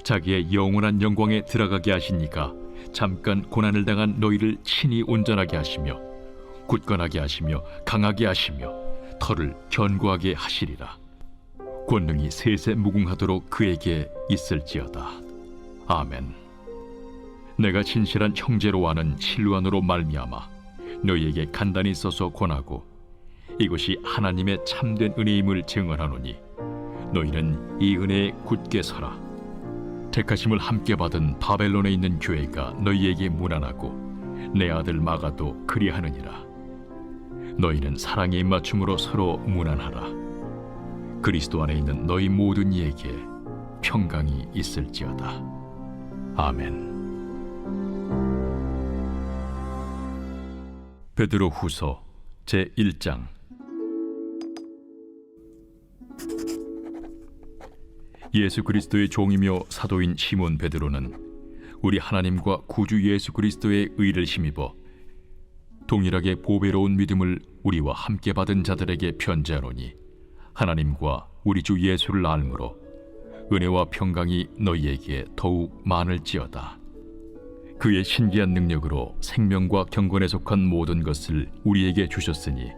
자기의 영원한 영광에 들어가게 하시니까 잠깐 고난을 당한 너희를 친히 온전하게 하시며 굳건하게 하시며 강하게 하시며 터를 견고하게 하시리라. 권능이 세세 무궁하도록 그에게 있을지어다. 아멘. 내가 진실한 형제로 아는 실루안으로 말미암아 너희에게 간단히 써서 권하고 이것이 하나님의 참된 은혜임을 증언하노니 너희는 이 은혜에 굳게 서라. 택하심을 함께 받은 바벨론에 있는 교회가 너희에게 문안하고 내 아들 마가도 그리하느니라. 너희는 사랑의 입맞춤으로 서로 무난하라. 그리스도 안에 있는 너희 모든 이에게 평강이 있을지어다. 아멘. 베드로 후서 제1장. 예수 그리스도의 종이며 사도인 시몬 베드로는 우리 하나님과 구주 예수 그리스도의 의를 힘입어 동일하게 보배로운 믿음을 우리와 함께 받은 자들에게 편지하노니, 하나님과 우리 주 예수를 알므로 은혜와 평강이 너희에게 더욱 많을지어다. 그의 신기한 능력으로 생명과 경건에 속한 모든 것을 우리에게 주셨으니,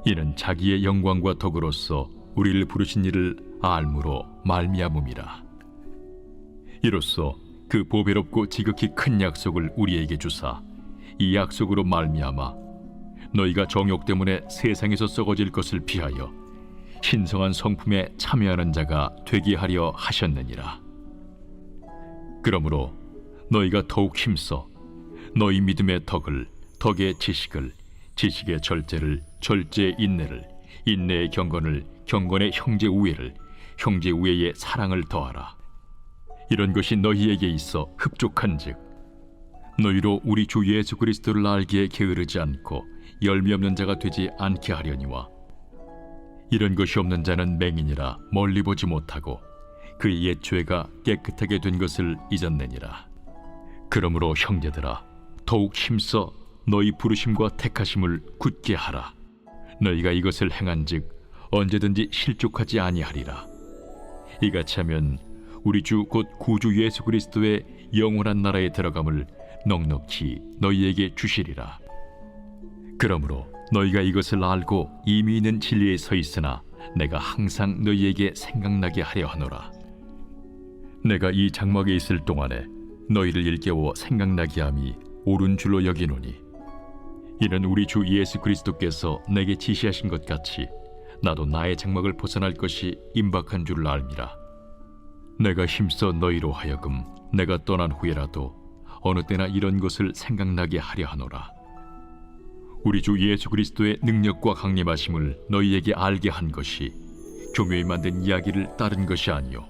이는 자기의 영광과 덕으로서 우리를 부르신 이를 알므로 말미암음이라. 이로써 그 보배롭고 지극히 큰 약속을 우리에게 주사, 이 약속으로 말미암아 너희가 정욕 때문에 세상에서 썩어질 것을 피하여 신성한 성품에 참여하는 자가 되게 하려 하셨느니라. 그러므로 너희가 더욱 힘써 너희 믿음의 덕을, 덕의 지식을, 지식의 절제를, 절제의 인내를, 인내의 경건을, 경건의 형제 우애를, 형제 우애의 사랑을 더하라. 이런 것이 너희에게 있어 흡족한즉 너희로 우리 주 예수 그리스도를 알기에 게으르지 않고 열매 없는 자가 되지 않게 하려니와, 이런 것이 없는 자는 맹인이라 멀리 보지 못하고 그의 옛 죄가 깨끗하게 된 것을 잊었느니라. 그러므로 형제들아, 더욱 힘써 너희 부르심과 택하심을 굳게 하라. 너희가 이것을 행한즉 언제든지 실족하지 아니하리라. 이같이 하면 우리 주 곧 구주 예수 그리스도의 영원한 나라에 들어감을 넉넉히 너희에게 주시리라. 그러므로 너희가 이것을 알고 이미 있는 진리에 서 있으나 내가 항상 너희에게 생각나게 하려 하노라. 내가 이 장막에 있을 동안에 너희를 일깨워 생각나게 함이 옳은 줄로 여기노니, 이는 우리 주 예수 그리스도께서 내게 지시하신 것 같이 나도 나의 장막을 벗어날 것이 임박한 줄을 알미라. 내가 힘써 너희로 하여금 내가 떠난 후에라도 어느 때나 이런 것을 생각나게 하려 하노라. 우리 주 예수 그리스도의 능력과 강림하심을 너희에게 알게 한 것이 교묘히 만든 이야기를 따른 것이 아니요,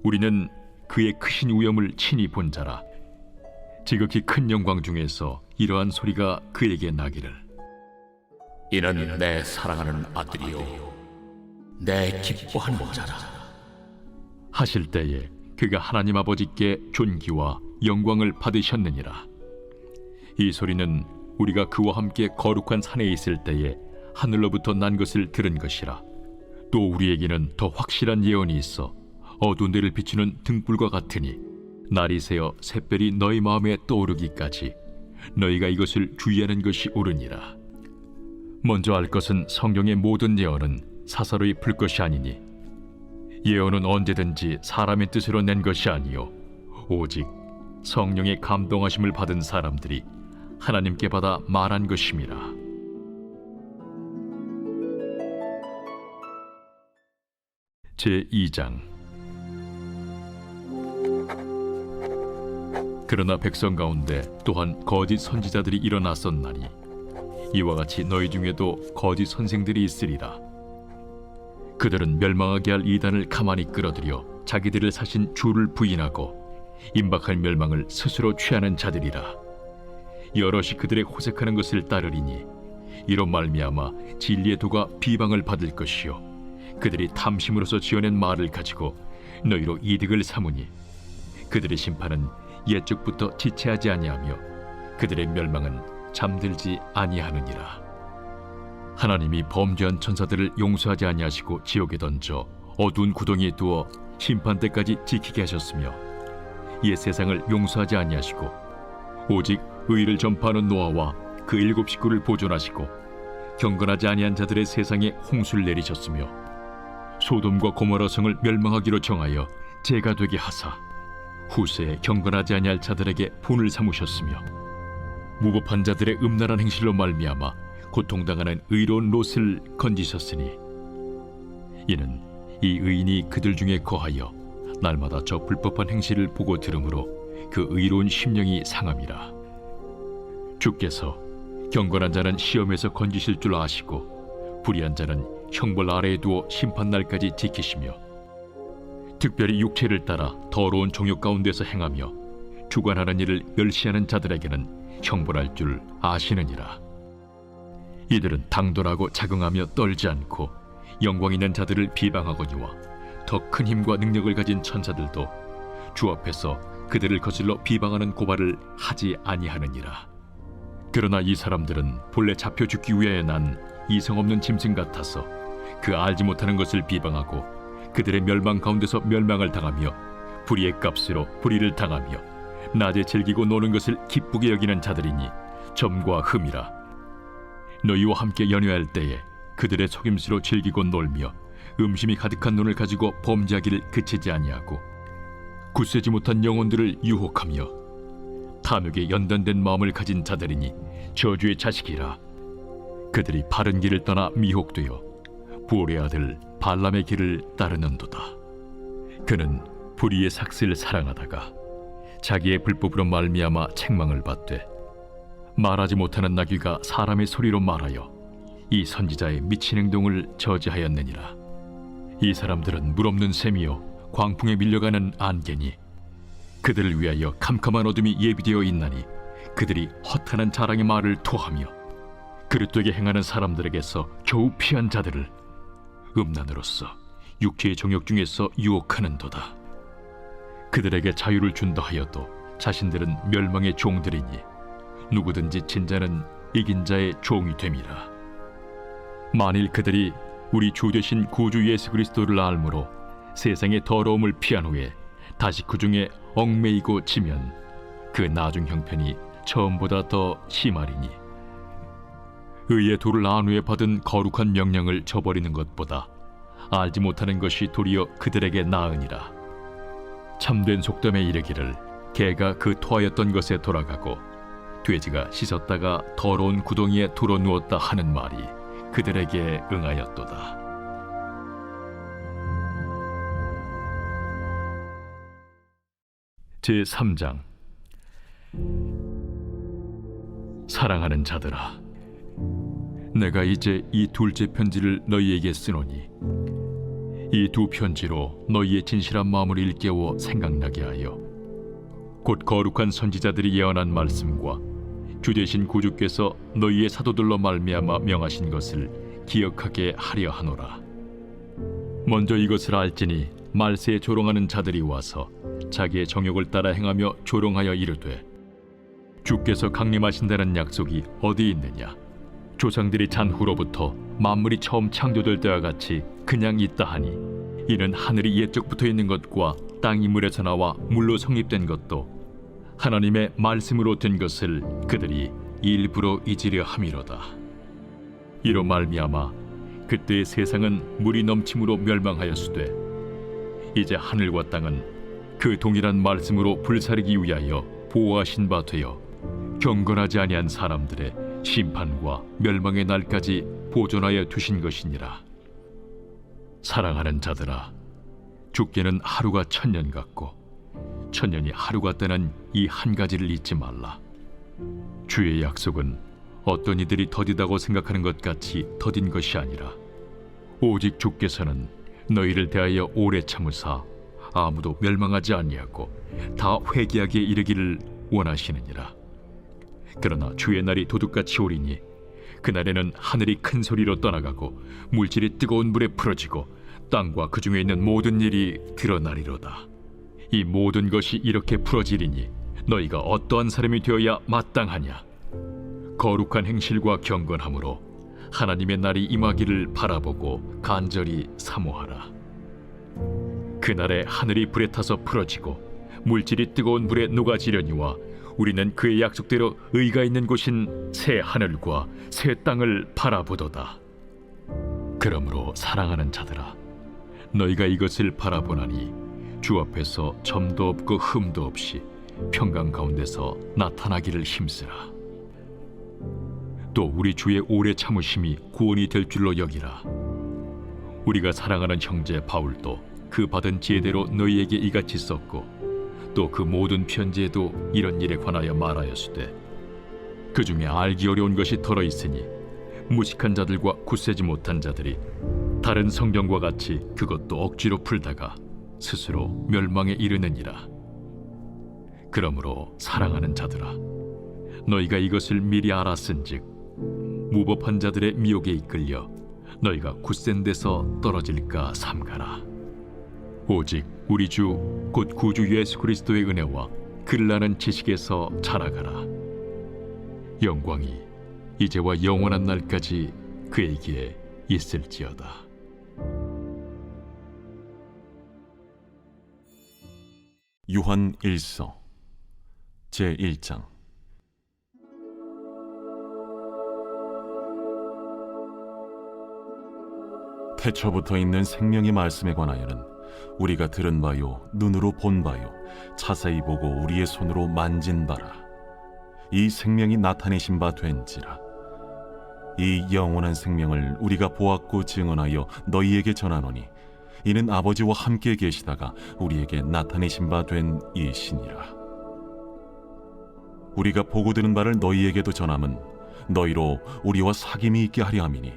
우리는 그의 크신 위엄을 친히 본 자라. 지극히 큰 영광 중에서 이러한 소리가 그에게 나기를, 이는 내 사랑하는 아들이요 내 기뻐하는 자라 하실 때에 그가 하나님 아버지께 존귀와 영광을 받으셨느니라. 이 소리는 우리가 그와 함께 거룩한 산에 있을 때에 하늘로부터 난 것을 들은 것이라. 또 우리에게는 더 확실한 예언이 있어 어두운 데를 비추는 등불과 같으니, 날이 새어 샛별이 너희 마음에 떠오르기까지 너희가 이것을 주의하는 것이 옳으니라. 먼저 알 것은 성경의 모든 예언은 사사로이 풀 것이 아니니, 예언은 언제든지 사람의 뜻으로 낸 것이 아니요 오직 성령의 감동하심을 받은 사람들이 하나님께 받아 말한 것임이라. 제2장. 그러나 백성 가운데 또한 거짓 선지자들이 일어났었나니, 이와 같이 너희 중에도 거짓 선생들이 있으리라. 그들은 멸망하게 할 이단을 가만히 끌어들여 자기들을 사신 주를 부인하고 임박할 멸망을 스스로 취하는 자들이라. 여럿이 그들의 호색하는 것을 따르리니, 이로 말미암아 진리의 도가 비방을 받을 것이요 그들이 탐심으로서 지어낸 말을 가지고 너희로 이득을 삼으니, 그들의 심판은 옛적부터 지체하지 아니하며 그들의 멸망은 잠들지 아니하느니라. 하나님이 범죄한 천사들을 용서하지 아니하시고 지옥에 던져 어두운 구덩이에 두어 심판 때까지 지키게 하셨으며, 옛 세상을 용서하지 아니하시고 오직 의를 전파하는 노아와 그 7 식구를 보존하시고 경건하지 아니한 자들의 세상에 홍수를 내리셨으며, 소돔과 고모라 성을 멸망하기로 정하여 죄가 되게 하사 후세에 경건하지 아니할 자들에게 본을 삼으셨으며, 무법한 자들의 음란한 행실로 말미암아 고통당하는 의로운 롯을 건지셨으니, 이는 이 의인이 그들 중에 거하여 날마다 저 불법한 행실을 보고 들으므로 그 의로운 심령이 상함이라. 주께서 경건한 자는 시험에서 건지실 줄 아시고 불의한 자는 형벌 아래에 두어 심판날까지 지키시며 특별히 육체를 따라 더러운 종욕 가운데서 행하며 주관하는 일을 멸시하는 자들에게는 형벌할 줄 아시느니라. 이들은 당돌하고 자긍하며 떨지 않고 영광 있는 자들을 비방하거니와 더 큰 힘과 능력을 가진 천사들도 주 앞에서 그들을 거슬러 비방하는 고발을 하지 아니하느니라. 그러나 이 사람들은 본래 잡혀 죽기 위하여 난 이성 없는 짐승 같아서 그 알지 못하는 것을 비방하고 그들의 멸망 가운데서 멸망을 당하며 불의의 값으로 불의를 당하며 낮에 즐기고 노는 것을 기쁘게 여기는 자들이니 점과 흠이라. 너희와 함께 연회할 때에 그들의 속임수로 즐기고 놀며 음심이 가득한 눈을 가지고 범죄하기를 그치지 아니하고 굳세지 못한 영혼들을 유혹하며 탐욕에 연단된 마음을 가진 자들이니 저주의 자식이라. 그들이 바른 길을 떠나 미혹되어 부올의 아들 발람의 길을 따르는도다. 그는 불의의 삭슬을 사랑하다가 자기의 불법으로 말미암아 책망을 받되 말하지 못하는 나귀가 사람의 소리로 말하여 이 선지자의 미친 행동을 저지하였느니라. 이 사람들은 물없는 샘이요 광풍에 밀려가는 안개니 그들을 위하여 캄캄한 어둠이 예비되어 있나니 그들이 허탄한 자랑의 말을 토하며 그릇되게 행하는 사람들에게서 겨우 피한 자들을 음란으로서 육체의 정욕 중에서 유혹하는도다. 그들에게 자유를 준다 하여도 자신들은 멸망의 종들이니 누구든지 진 자는 이긴 자의 종이 됨이라. 만일 그들이 우리 주 되신 구주 예수 그리스도를 알므로 세상의 더러움을 피한 후에 다시 그 중에 얽매이고 지면 그 나중 형편이 처음보다 더 심하리니 의의 도를 안 후에 받은 거룩한 명령을 저버리는 것보다 알지 못하는 것이 도리어 그들에게 나으니라. 참된 속담에 이르기를 개가 그 토하였던 것에 돌아가고 돼지가 씻었다가 더러운 구덩이에 들어 누웠다 하는 말이 그들에게 응하였도다. 제3장. 사랑하는 자들아, 내가 이제 이 둘째 편지를 너희에게 쓰노니 이 두 편지로 너희의 진실한 마음을 일깨워 생각나게 하여 곧 거룩한 선지자들이 예언한 말씀과 주 되신 구주께서 너희의 사도들로 말미암아 명하신 것을 기억하게 하려 하노라. 먼저 이것을 알지니 말세에 조롱하는 자들이 와서 자기의 정욕을 따라 행하며 조롱하여 이르되 주께서 강림하신다는 약속이 어디 있느냐? 조상들이 잔 후로부터 만물이 처음 창조될 때와 같이 그냥 있다 하니 이는 하늘이 옛적부터 있는 것과 땅이 물에서 나와 물로 성립된 것도 하나님의 말씀으로 된 것을 그들이 일부러 잊으려 함이로다. 이로 말미암아 그때의 세상은 물이 넘침으로 멸망하였으되 이제 하늘과 땅은 그 동일한 말씀으로 불사르기 위하여 보호하신 바 되어 경건하지 아니한 사람들의 심판과 멸망의 날까지 보존하여 두신 것이니라. 사랑하는 자들아, 죽게는 하루가 천년 같고 천년이 하루 같다는 이 한 가지를 잊지 말라. 주의 약속은 어떤 이들이 더디다고 생각하는 것 같이 더딘 것이 아니라 오직 주께서는 너희를 대하여 오래 참으사 아무도 멸망하지 아니하고 다 회개하기에 이르기를 원하시느니라. 그러나 주의 날이 도둑같이 오리니 그날에는 하늘이 큰 소리로 떠나가고 물질이 뜨거운 불에 풀어지고 땅과 그 중에 있는 모든 일이 드러나리로다. 이 모든 것이 이렇게 풀어지리니 너희가 어떠한 사람이 되어야 마땅하냐? 거룩한 행실과 경건함으로 하나님의 날이 임하기를 바라보고 간절히 사모하라. 그날에 하늘이 불에 타서 풀어지고 물질이 뜨거운 불에 녹아지려니와 우리는 그의 약속대로 의가 있는 곳인 새 하늘과 새 땅을 바라보도다. 그러므로 사랑하는 자들아, 너희가 이것을 바라보나니 주 앞에서 점도 없고 흠도 없이 평강 가운데서 나타나기를 힘쓰라. 또 우리 주의 오래 참으심이 구원이 될 줄로 여기라. 우리가 사랑하는 형제 바울도 그 받은 지혜대로 너희에게 이같이 썼고 또 그 모든 편지에도 이런 일에 관하여 말하였으되 그 중에 알기 어려운 것이 덜어 있으니 무식한 자들과 굳세지 못한 자들이 다른 성경과 같이 그것도 억지로 풀다가 스스로 멸망에 이르느니라. 그러므로 사랑하는 자들아, 너희가 이것을 미리 알았은즉 무법한 자들의 미혹에 이끌려 너희가 굳센 데서 떨어질까 삼가라. 오직 우리 주 곧 구주 예수 그리스도의 은혜와 글나는 지식에서 자라가라. 영광이 이제와 영원한 날까지 그에게 있을지어다. 요한 1서 제1장. 태초부터 있는 생명의 말씀에 관하여는 우리가 들은 바요 눈으로 본 바요 자세히 보고 우리의 손으로 만진 바라. 이 생명이 나타내신 바 된지라. 이 영원한 생명을 우리가 보았고 증언하여 너희에게 전하노니 이는 아버지와 함께 계시다가 우리에게 나타내신 바 된 이시니라. 우리가 보고 들은 바를 너희에게도 전함은 너희로 우리와 사귐이 있게 하려 함이니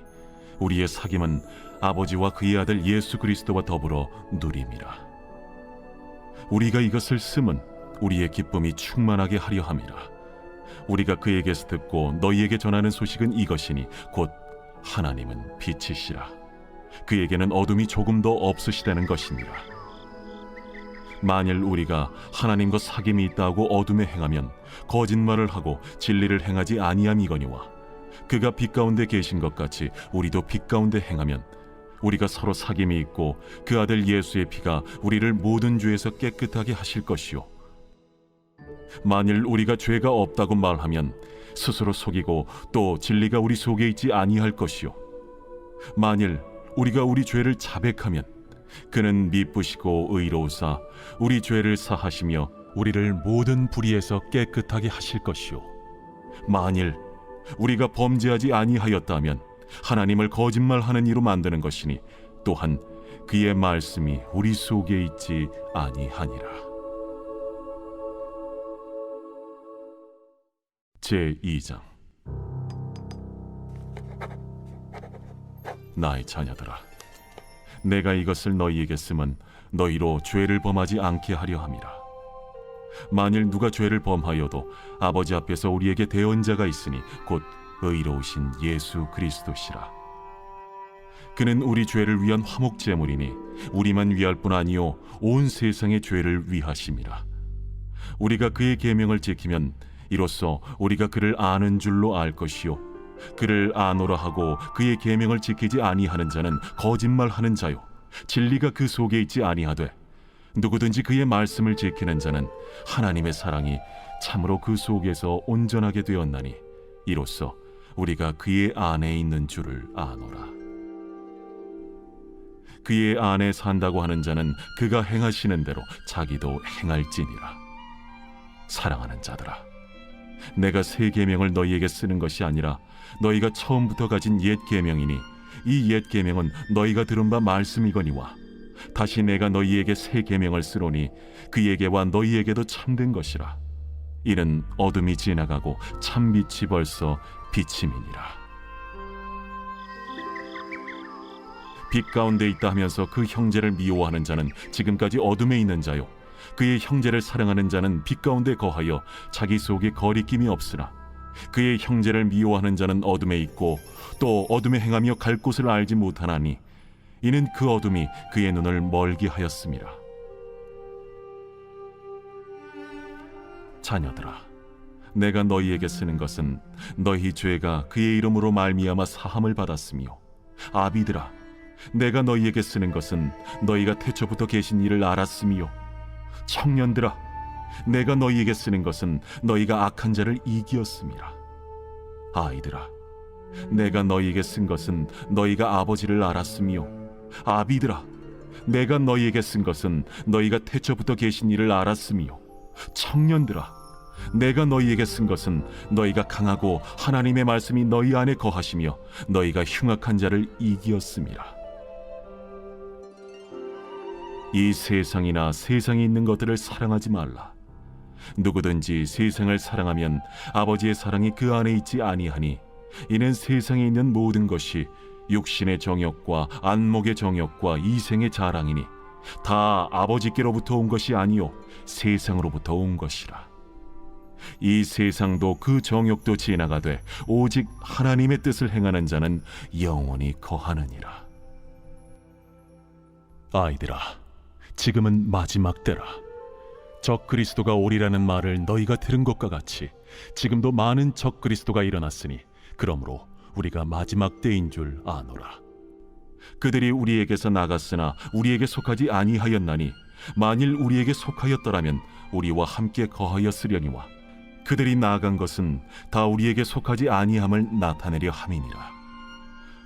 우리의 사귐은 아버지와 그의 아들 예수 그리스도와 더불어 누림이라. 우리가 이것을 쓰면 우리의 기쁨이 충만하게 하려 함이라. 우리가 그에게서 듣고 너희에게 전하는 소식은 이것이니 곧 하나님은 빛이시라. 그에게는 어둠이 조금도 없으시다는 것이니라. 만일 우리가 하나님과 사귐이 있다고 어둠에 행하면 거짓말을 하고 진리를 행하지 아니함이거니와 그가 빛 가운데 계신 것 같이 우리도 빛 가운데 행하면 우리가 서로 사귐이 있고 그 아들 예수의 피가 우리를 모든 죄에서 깨끗하게 하실 것이요, 만일 우리가 죄가 없다고 말하면 스스로 속이고 또 진리가 우리 속에 있지 아니할 것이요, 만일 우리가 우리 죄를 자백하면 그는 미쁘시고 의로우사 우리 죄를 사하시며 우리를 모든 불의에서 깨끗하게 하실 것이요, 만일 우리가 범죄하지 아니하였다면 하나님을 거짓말하는 이로 만드는 것이니 또한 그의 말씀이 우리 속에 있지 아니하니라. 제2장. 나의 자녀들아, 내가 이것을 너희에게 쓰면 너희로 죄를 범하지 않게 하려 함이라. 만일 누가 죄를 범하여도 아버지 앞에서 우리에게 대언자가 있으니 곧 의로우신 예수 그리스도시라. 그는 우리 죄를 위한 화목 제물이니 우리만 위할 뿐 아니요 온 세상의 죄를 위하심이라. 우리가 그의 계명을 지키면 이로써 우리가 그를 아는 줄로 알 것이요, 그를 아노라 하고 그의 계명을 지키지 아니하는 자는 거짓말하는 자요 진리가 그 속에 있지 아니하되 누구든지 그의 말씀을 지키는 자는 하나님의 사랑이 참으로 그 속에서 온전하게 되었나니 이로써 우리가 그의 안에 있는 줄을 아노라. 그의 안에 산다고 하는 자는 그가 행하시는 대로 자기도 행할지니라. 사랑하는 자들아, 내가 새 계명을 너희에게 쓰는 것이 아니라 너희가 처음부터 가진 옛 계명이니 이 옛 계명은 너희가 들은 바 말씀이거니와 다시 내가 너희에게 새 계명을 쓰노니 그에게와 너희에게도 참된 것이라. 이는 어둠이 지나가고 참빛이 벌써 비침이니라. 빛 가운데 있다 하면서 그 형제를 미워하는 자는 지금까지 어둠에 있는 자요, 그의 형제를 사랑하는 자는 빛 가운데 거하여 자기 속에 거리낌이 없으나 그의 형제를 미워하는 자는 어둠에 있고 또 어둠에 행하며 갈 곳을 알지 못하나니 이는 그 어둠이 그의 눈을 멀게 하였음이라. 자녀들아, 내가 너희에게 쓰는 것은 너희 죄가 그의 이름으로 말미암아 사함을 받았으며, 아비들아, 내가 너희에게 쓰는 것은 너희가 태초부터 계신 이를 알았으며, 청년들아, 내가 너희에게 쓰는 것은 너희가 악한 자를 이기었음이라. 아이들아, 내가 너희에게 쓴 것은 너희가 아버지를 알았으며, 아비들아, 내가 너희에게 쓴 것은 너희가 태초부터 계신 이를 알았으며, 청년들아, 내가 너희에게 쓴 것은 너희가 강하고 하나님의 말씀이 너희 안에 거하시며 너희가 흉악한 자를 이기었음이라. 이 세상이나 세상에 있는 것들을 사랑하지 말라. 누구든지 세상을 사랑하면 아버지의 사랑이 그 안에 있지 아니하니 이는 세상에 있는 모든 것이 육신의 정욕과 안목의 정욕과 이생의 자랑이니 다 아버지께로부터 온 것이 아니요 세상으로부터 온 것이라. 이 세상도 그 정욕도 지나가되 오직 하나님의 뜻을 행하는 자는 영원히 거하느니라. 아이들아, 지금은 마지막 때라. 적 그리스도가 오리라는 말을 너희가 들은 것과 같이 지금도 많은 적 그리스도가 일어났으니 그러므로 우리가 마지막 때인 줄 아노라. 그들이 우리에게서 나갔으나 우리에게 속하지 아니하였나니 만일 우리에게 속하였더라면 우리와 함께 거하였으려니와 그들이 나아간 것은 다 우리에게 속하지 아니함을 나타내려 함이니라.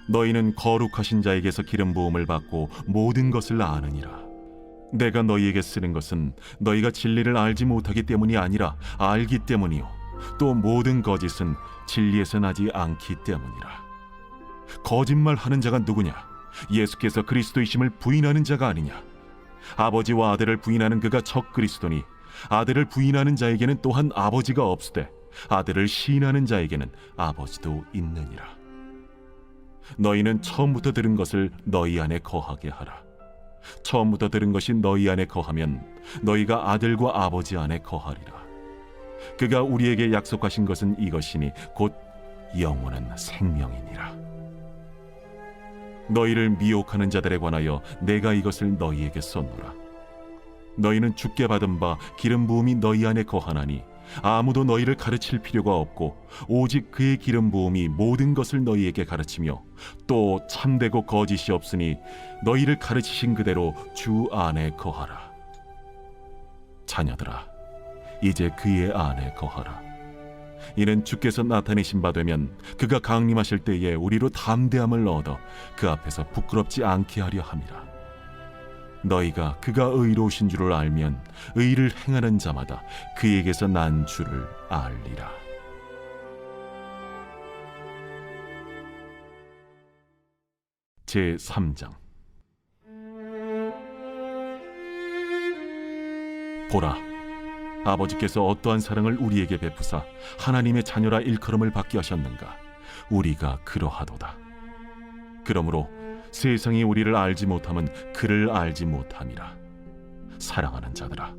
너희는 거룩하신 자에게서 기름 부음을 받고 모든 것을 아느니라. 내가 너희에게 쓰는 것은 너희가 진리를 알지 못하기 때문이 아니라 알기 때문이요 또 모든 거짓은 진리에서 나지 않기 때문이라. 거짓말하는 자가 누구냐? 예수께서 그리스도이심을 부인하는 자가 아니냐? 아버지와 아들을 부인하는 그가 적 그리스도니 아들을 부인하는 자에게는 또한 아버지가 없으되 아들을 시인하는 자에게는 아버지도 있느니라. 너희는 처음부터 들은 것을 너희 안에 거하게 하라. 처음부터 들은 것이 너희 안에 거하면 너희가 아들과 아버지 안에 거하리라. 그가 우리에게 약속하신 것은 이것이니 곧 영원한 생명이니라. 너희를 미혹하는 자들에 관하여 내가 이것을 너희에게 썼노라. 너희는 주께 받은 바 기름 부음이 너희 안에 거하나니 아무도 너희를 가르칠 필요가 없고 오직 그의 기름 부음이 모든 것을 너희에게 가르치며 또 참되고 거짓이 없으니 너희를 가르치신 그대로 주 안에 거하라. 자녀들아, 이제 그의 안에 거하라. 이는 주께서 나타내신 바 되면 그가 강림하실 때에 우리로 담대함을 얻어 그 앞에서 부끄럽지 않게 하려 함이라. 너희가 그가 의로우신 줄을 알면 의를 행하는 자마다 그에게서 난 줄을 알리라. 제3장. 보라, 아버지께서 어떠한 사랑을 우리에게 베푸사 하나님의 자녀라 일컬음을 받게 하셨는가? 우리가 그러하도다. 그러므로 세상이 우리를 알지 못함은 그를 알지 못함이라. 사랑하는 자들아,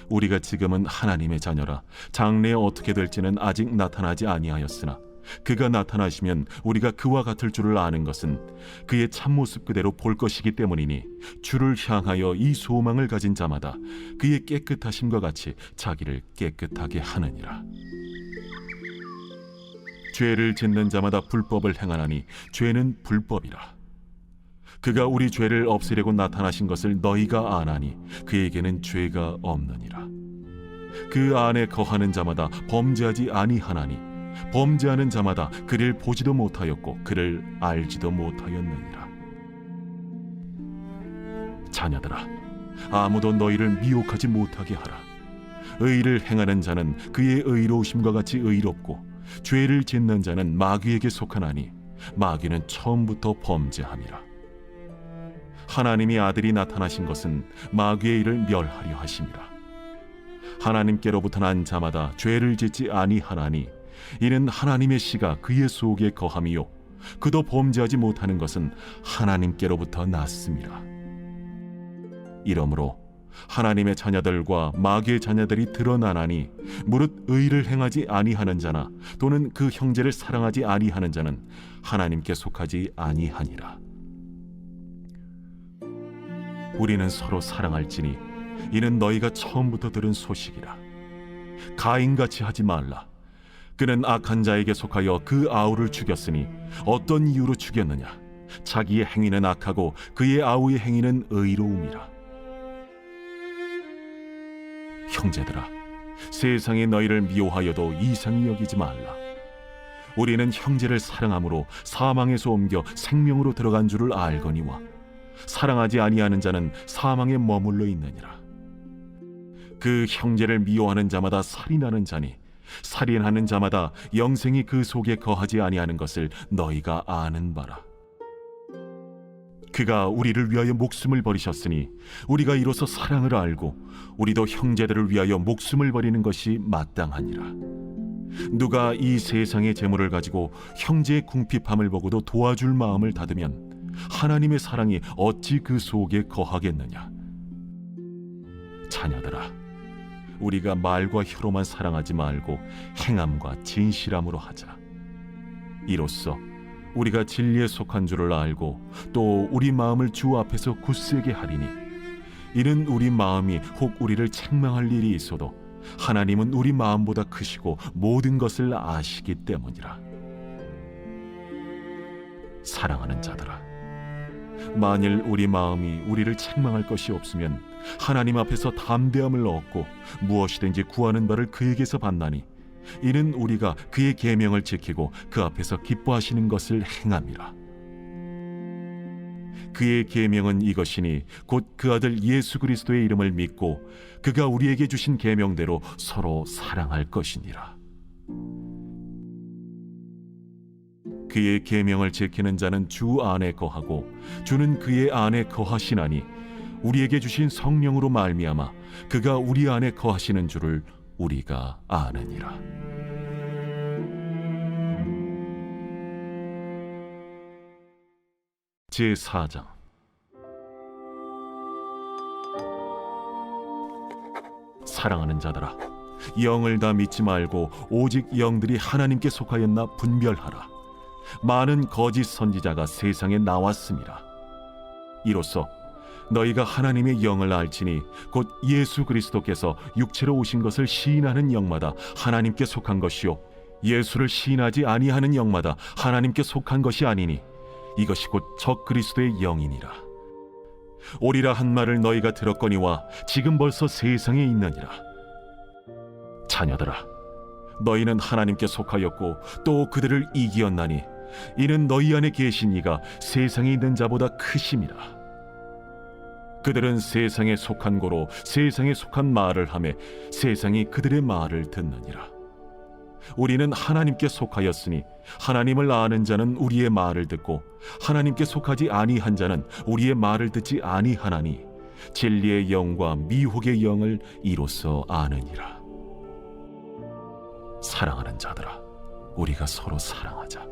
우리가 지금은 하나님의 자녀라 장래에 어떻게 될지는 아직 나타나지 아니하였으나 그가 나타나시면 우리가 그와 같을 줄을 아는 것은 그의 참모습 그대로 볼 것이기 때문이니 주를 향하여 이 소망을 가진 자마다 그의 깨끗하심과 같이 자기를 깨끗하게 하느니라. 죄를 짓는 자마다 불법을 행하나니 죄는 불법이라. 그가 우리 죄를 없애려고 나타나신 것을 너희가 아나니 그에게는 죄가 없느니라. 그 안에 거하는 자마다 범죄하지 아니하나니 범죄하는 자마다 그를 보지도 못하였고 그를 알지도 못하였느니라. 자녀들아, 아무도 너희를 미혹하지 못하게 하라. 의를 행하는 자는 그의 의로우심과 같이 의롭고 죄를 짓는 자는 마귀에게 속하나니 마귀는 처음부터 범죄함이라. 하나님이 아들이 나타나신 것은 마귀의 일을 멸하려 하심이라. 하나님께로부터 난 자마다 죄를 짓지 아니하나니 이는 하나님의 씨가 그의 속에 거함이요 그도 범죄하지 못하는 것은 하나님께로부터 났음이라. 이러므로 하나님의 자녀들과 마귀의 자녀들이 드러나나니 무릇 의를 행하지 아니하는 자나 또는 그 형제를 사랑하지 아니하는 자는 하나님께 속하지 아니하니라. 우리는 서로 사랑할지니 이는 너희가 처음부터 들은 소식이라. 가인같이 하지 말라. 그는 악한 자에게 속하여 그 아우를 죽였으니 어떤 이유로 죽였느냐? 자기의 행위는 악하고 그의 아우의 행위는 의로움이라. 형제들아, 세상이 너희를 미워하여도 이상히 여기지 말라. 우리는 형제를 사랑함으로 사망에서 옮겨 생명으로 들어간 줄을 알거니와 사랑하지 아니하는 자는 사망에 머물러 있느니라. 그 형제를 미워하는 자마다 살인하는 자니 살인하는 자마다 영생이 그 속에 거하지 아니하는 것을 너희가 아는 바라. 그가 우리를 위하여 목숨을 버리셨으니 우리가 이로써 사랑을 알고 우리도 형제들을 위하여 목숨을 버리는 것이 마땅하니라. 누가 이 세상의 재물을 가지고 형제의 궁핍함을 보고도 도와줄 마음을 닫으면 하나님의 사랑이 어찌 그 속에 거하겠느냐. 자녀들아, 우리가 말과 혀로만 사랑하지 말고 행함과 진실함으로 하자. 이로써 우리가 진리에 속한 줄을 알고 또 우리 마음을 주 앞에서 굳세게 하리니, 이는 우리 마음이 혹 우리를 책망할 일이 있어도 하나님은 우리 마음보다 크시고 모든 것을 아시기 때문이라. 사랑하는 자들아, 만일 우리 마음이 우리를 책망할 것이 없으면 하나님 앞에서 담대함을 얻고 무엇이든지 구하는 바를 그에게서 받나니, 이는 우리가 그의 계명을 지키고 그 앞에서 기뻐하시는 것을 행함이라. 그의 계명은 이것이니 곧 그 아들 예수 그리스도의 이름을 믿고 그가 우리에게 주신 계명대로 서로 사랑할 것이니라. 그의 계명을 지키는 자는 주 안에 거하고 주는 그의 안에 거하시나니, 우리에게 주신 성령으로 말미암아 그가 우리 안에 거하시는 줄을 우리가 아느니라. 제4장. 사랑하는 자들아, 영을 다 믿지 말고 오직 영들이 하나님께 속하였나 분별하라. 많은 거짓 선지자가 세상에 나왔습니다. 이로써 너희가 하나님의 영을 알지니 곧 예수 그리스도께서 육체로 오신 것을 시인하는 영마다 하나님께 속한 것이요, 예수를 시인하지 아니하는 영마다 하나님께 속한 것이 아니니, 이것이 곧 적 그리스도의 영이니라. 오리라 한 말을 너희가 들었거니와 지금 벌써 세상에 있느니라. 자녀들아, 너희는 하나님께 속하였고 또 그들을 이기었나니, 이는 너희 안에 계신 이가 세상에 있는 자보다 크심이라. 그들은 세상에 속한 고로 세상에 속한 말을 하매 세상이 그들의 말을 듣느니라. 우리는 하나님께 속하였으니 하나님을 아는 자는 우리의 말을 듣고 하나님께 속하지 아니한 자는 우리의 말을 듣지 아니하나니, 진리의 영과 미혹의 영을 이로써 아느니라. 사랑하는 자들아, 우리가 서로 사랑하자.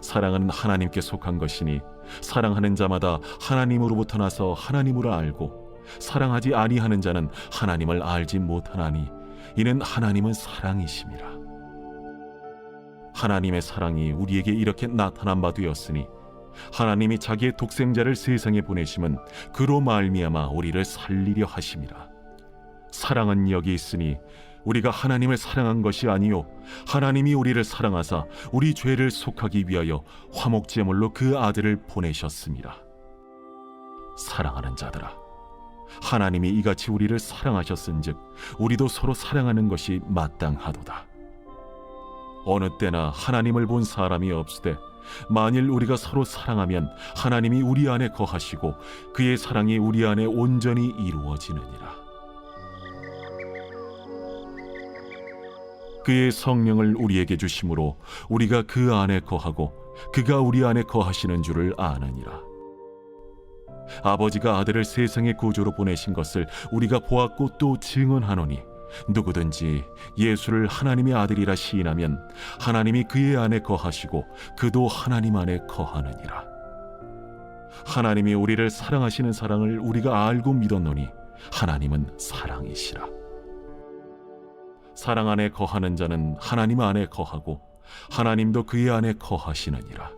사랑은 하나님께 속한 것이니 사랑하는 자마다 하나님으로부터 나서 하나님으로 알고, 사랑하지 아니하는 자는 하나님을 알지 못하나니, 이는 하나님은 사랑이심이라. 하나님의 사랑이 우리에게 이렇게 나타난 바 되었으니, 하나님이 자기의 독생자를 세상에 보내심은 그로 말미암아 우리를 살리려 하심이라. 사랑은 여기 있으니 우리가 하나님을 사랑한 것이 아니요, 하나님이 우리를 사랑하사 우리 죄를 속하기 위하여 화목제물로 그 아들을 보내셨습니다. 사랑하는 자들아, 하나님이 이같이 우리를 사랑하셨은즉 우리도 서로 사랑하는 것이 마땅하도다. 어느 때나 하나님을 본 사람이 없으되, 만일 우리가 서로 사랑하면 하나님이 우리 안에 거하시고 그의 사랑이 우리 안에 온전히 이루어지느니라. 그의 성령을 우리에게 주심으로 우리가 그 안에 거하고 그가 우리 안에 거하시는 줄을 아느니라. 아버지가 아들을 세상의 구주로 보내신 것을 우리가 보았고 또 증언하노니, 누구든지 예수를 하나님의 아들이라 시인하면 하나님이 그의 안에 거하시고 그도 하나님 안에 거하느니라. 하나님이 우리를 사랑하시는 사랑을 우리가 알고 믿었노니, 하나님은 사랑이시라. 사랑 안에 거하는 자는 하나님 안에 거하고 하나님도 그의 안에 거하시느니라.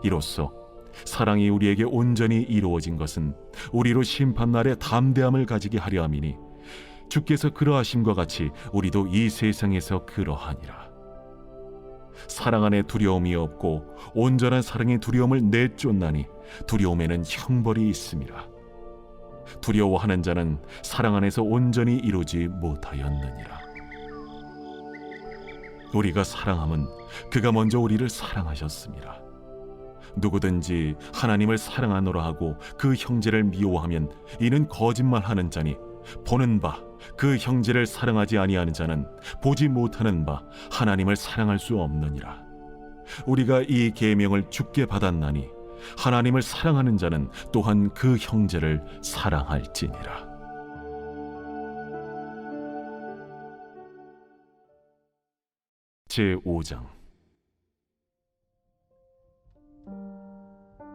이로써 사랑이 우리에게 온전히 이루어진 것은 우리로 심판날에 담대함을 가지게 하려 함이니, 주께서 그러하심과 같이 우리도 이 세상에서 그러하니라. 사랑 안에 두려움이 없고 온전한 사랑의 두려움을 내쫓나니, 두려움에는 형벌이 있음이라. 두려워하는 자는 사랑 안에서 온전히 이루지 못하였느니라. 우리가 사랑함은 그가 먼저 우리를 사랑하셨습니다. 누구든지 하나님을 사랑하노라 하고 그 형제를 미워하면 이는 거짓말하는 자니, 보는 바 그 형제를 사랑하지 아니하는 자는 보지 못하는 바 하나님을 사랑할 수 없느니라. 우리가 이 계명을 주께 받았나니 하나님을 사랑하는 자는 또한 그 형제를 사랑할지니라. 제5장.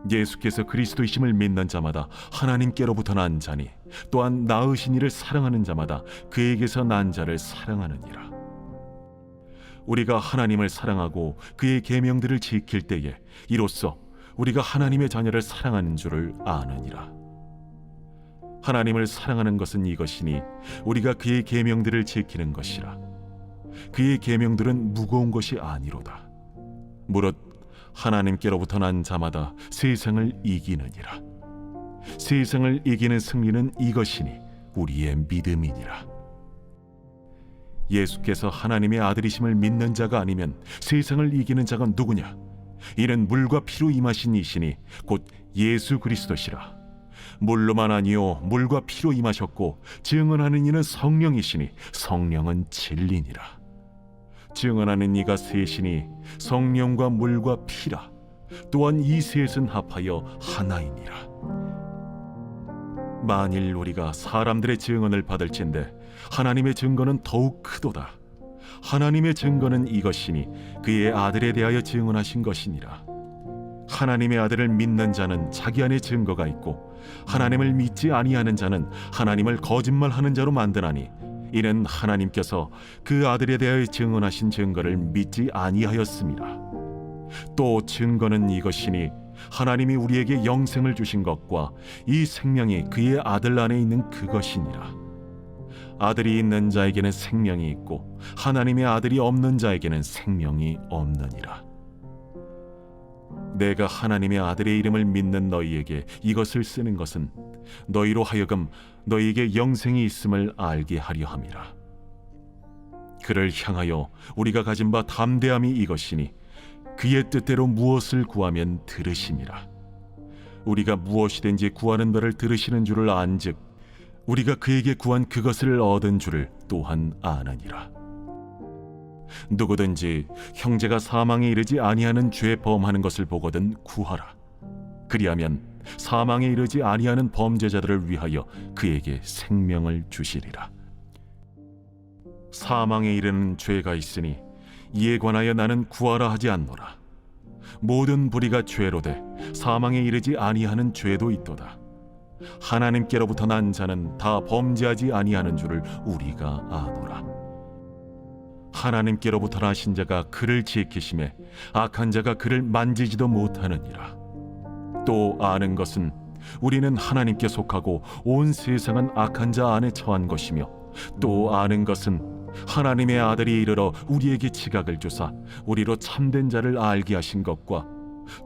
예수께서 그리스도이심을 믿는 자마다 하나님께로부터 난 자니 또한 낳으신 이를 사랑하는 자마다 그에게서 난 자를 사랑하느니라. 우리가 하나님을 사랑하고 그의 계명들을 지킬 때에 이로써 우리가 하나님의 자녀를 사랑하는 줄을 아느니라. 하나님을 사랑하는 것은 이것이니 우리가 그의 계명들을 지키는 것이라. 그의 계명들은 무거운 것이 아니로다. 무릇 하나님께로부터 난 자마다 세상을 이기느니라. 세상을 이기는 승리는 이것이니 우리의 믿음이니라. 예수께서 하나님의 아들이심을 믿는 자가 아니면 세상을 이기는 자가 누구냐? 이는 물과 피로 임하신 이시니 곧 예수 그리스도시라. 물로만 아니요 물과 피로 임하셨고 증언하는 이는 성령이시니 성령은 진리니라. 증언하는 이가 셋이니 성령과 물과 피라. 또한 이 셋은 합하여 하나이니라. 만일 우리가 사람들의 증언을 받을진대 하나님의 증거는 더욱 크도다. 하나님의 증거는 이것이니 그의 아들에 대하여 증언하신 것이니라. 하나님의 아들을 믿는 자는 자기 안에 증거가 있고 하나님을 믿지 아니하는 자는 하나님을 거짓말하는 자로 만드나니 이는 하나님께서 그 아들에 대하여 증언하신 증거를 믿지 아니하였습니다. 또 증거는 이것이니 하나님이 우리에게 영생을 주신 것과 이 생명이 그의 아들 안에 있는 그것이니라. 아들이 있는 자에게는 생명이 있고 하나님의 아들이 없는 자에게는 생명이 없느니라. 내가 하나님의 아들의 이름을 믿는 너희에게 이것을 쓰는 것은 너희로 하여금 너희에게 영생이 있음을 알게 하려 함이라. 그를 향하여 우리가 가진 바 담대함이 이것이니 그의 뜻대로 무엇을 구하면 들으심이라. 우리가 무엇이든지 구하는 바를 들으시는 줄을 안즉 우리가 그에게 구한 그것을 얻은 줄을 또한 아느니라. 누구든지 형제가 사망에 이르지 아니하는 죄 범하는 것을 보거든 구하라. 그리하면 사망에 이르지 아니하는 범죄자들을 위하여 그에게 생명을 주시리라. 사망에 이르는 죄가 있으니 이에 관하여 나는 구하라 하지 않노라. 모든 불의가 죄로되 사망에 이르지 아니하는 죄도 있도다. 하나님께로부터 난 자는 다 범죄하지 아니하는 줄을 우리가 아노라. 하나님께로부터 나신 자가 그를 지키심에 악한 자가 그를 만지지도 못하느니라. 또 아는 것은 우리는 하나님께 속하고 온 세상은 악한 자 안에 처한 것이며 또 아는 것은 하나님의 아들이 이르러 우리에게 지각을 주사 우리로 참된 자를 알게 하신 것과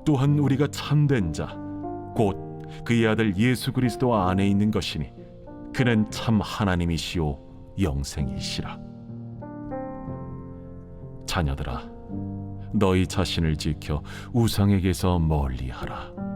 또한 우리가 참된 자 곧 그의 아들 예수 그리스도 안에 있는 것이니 그는 참 하나님이시오 영생이시라. 자녀들아, 너희 자신을 지켜 우상에게서 멀리하라.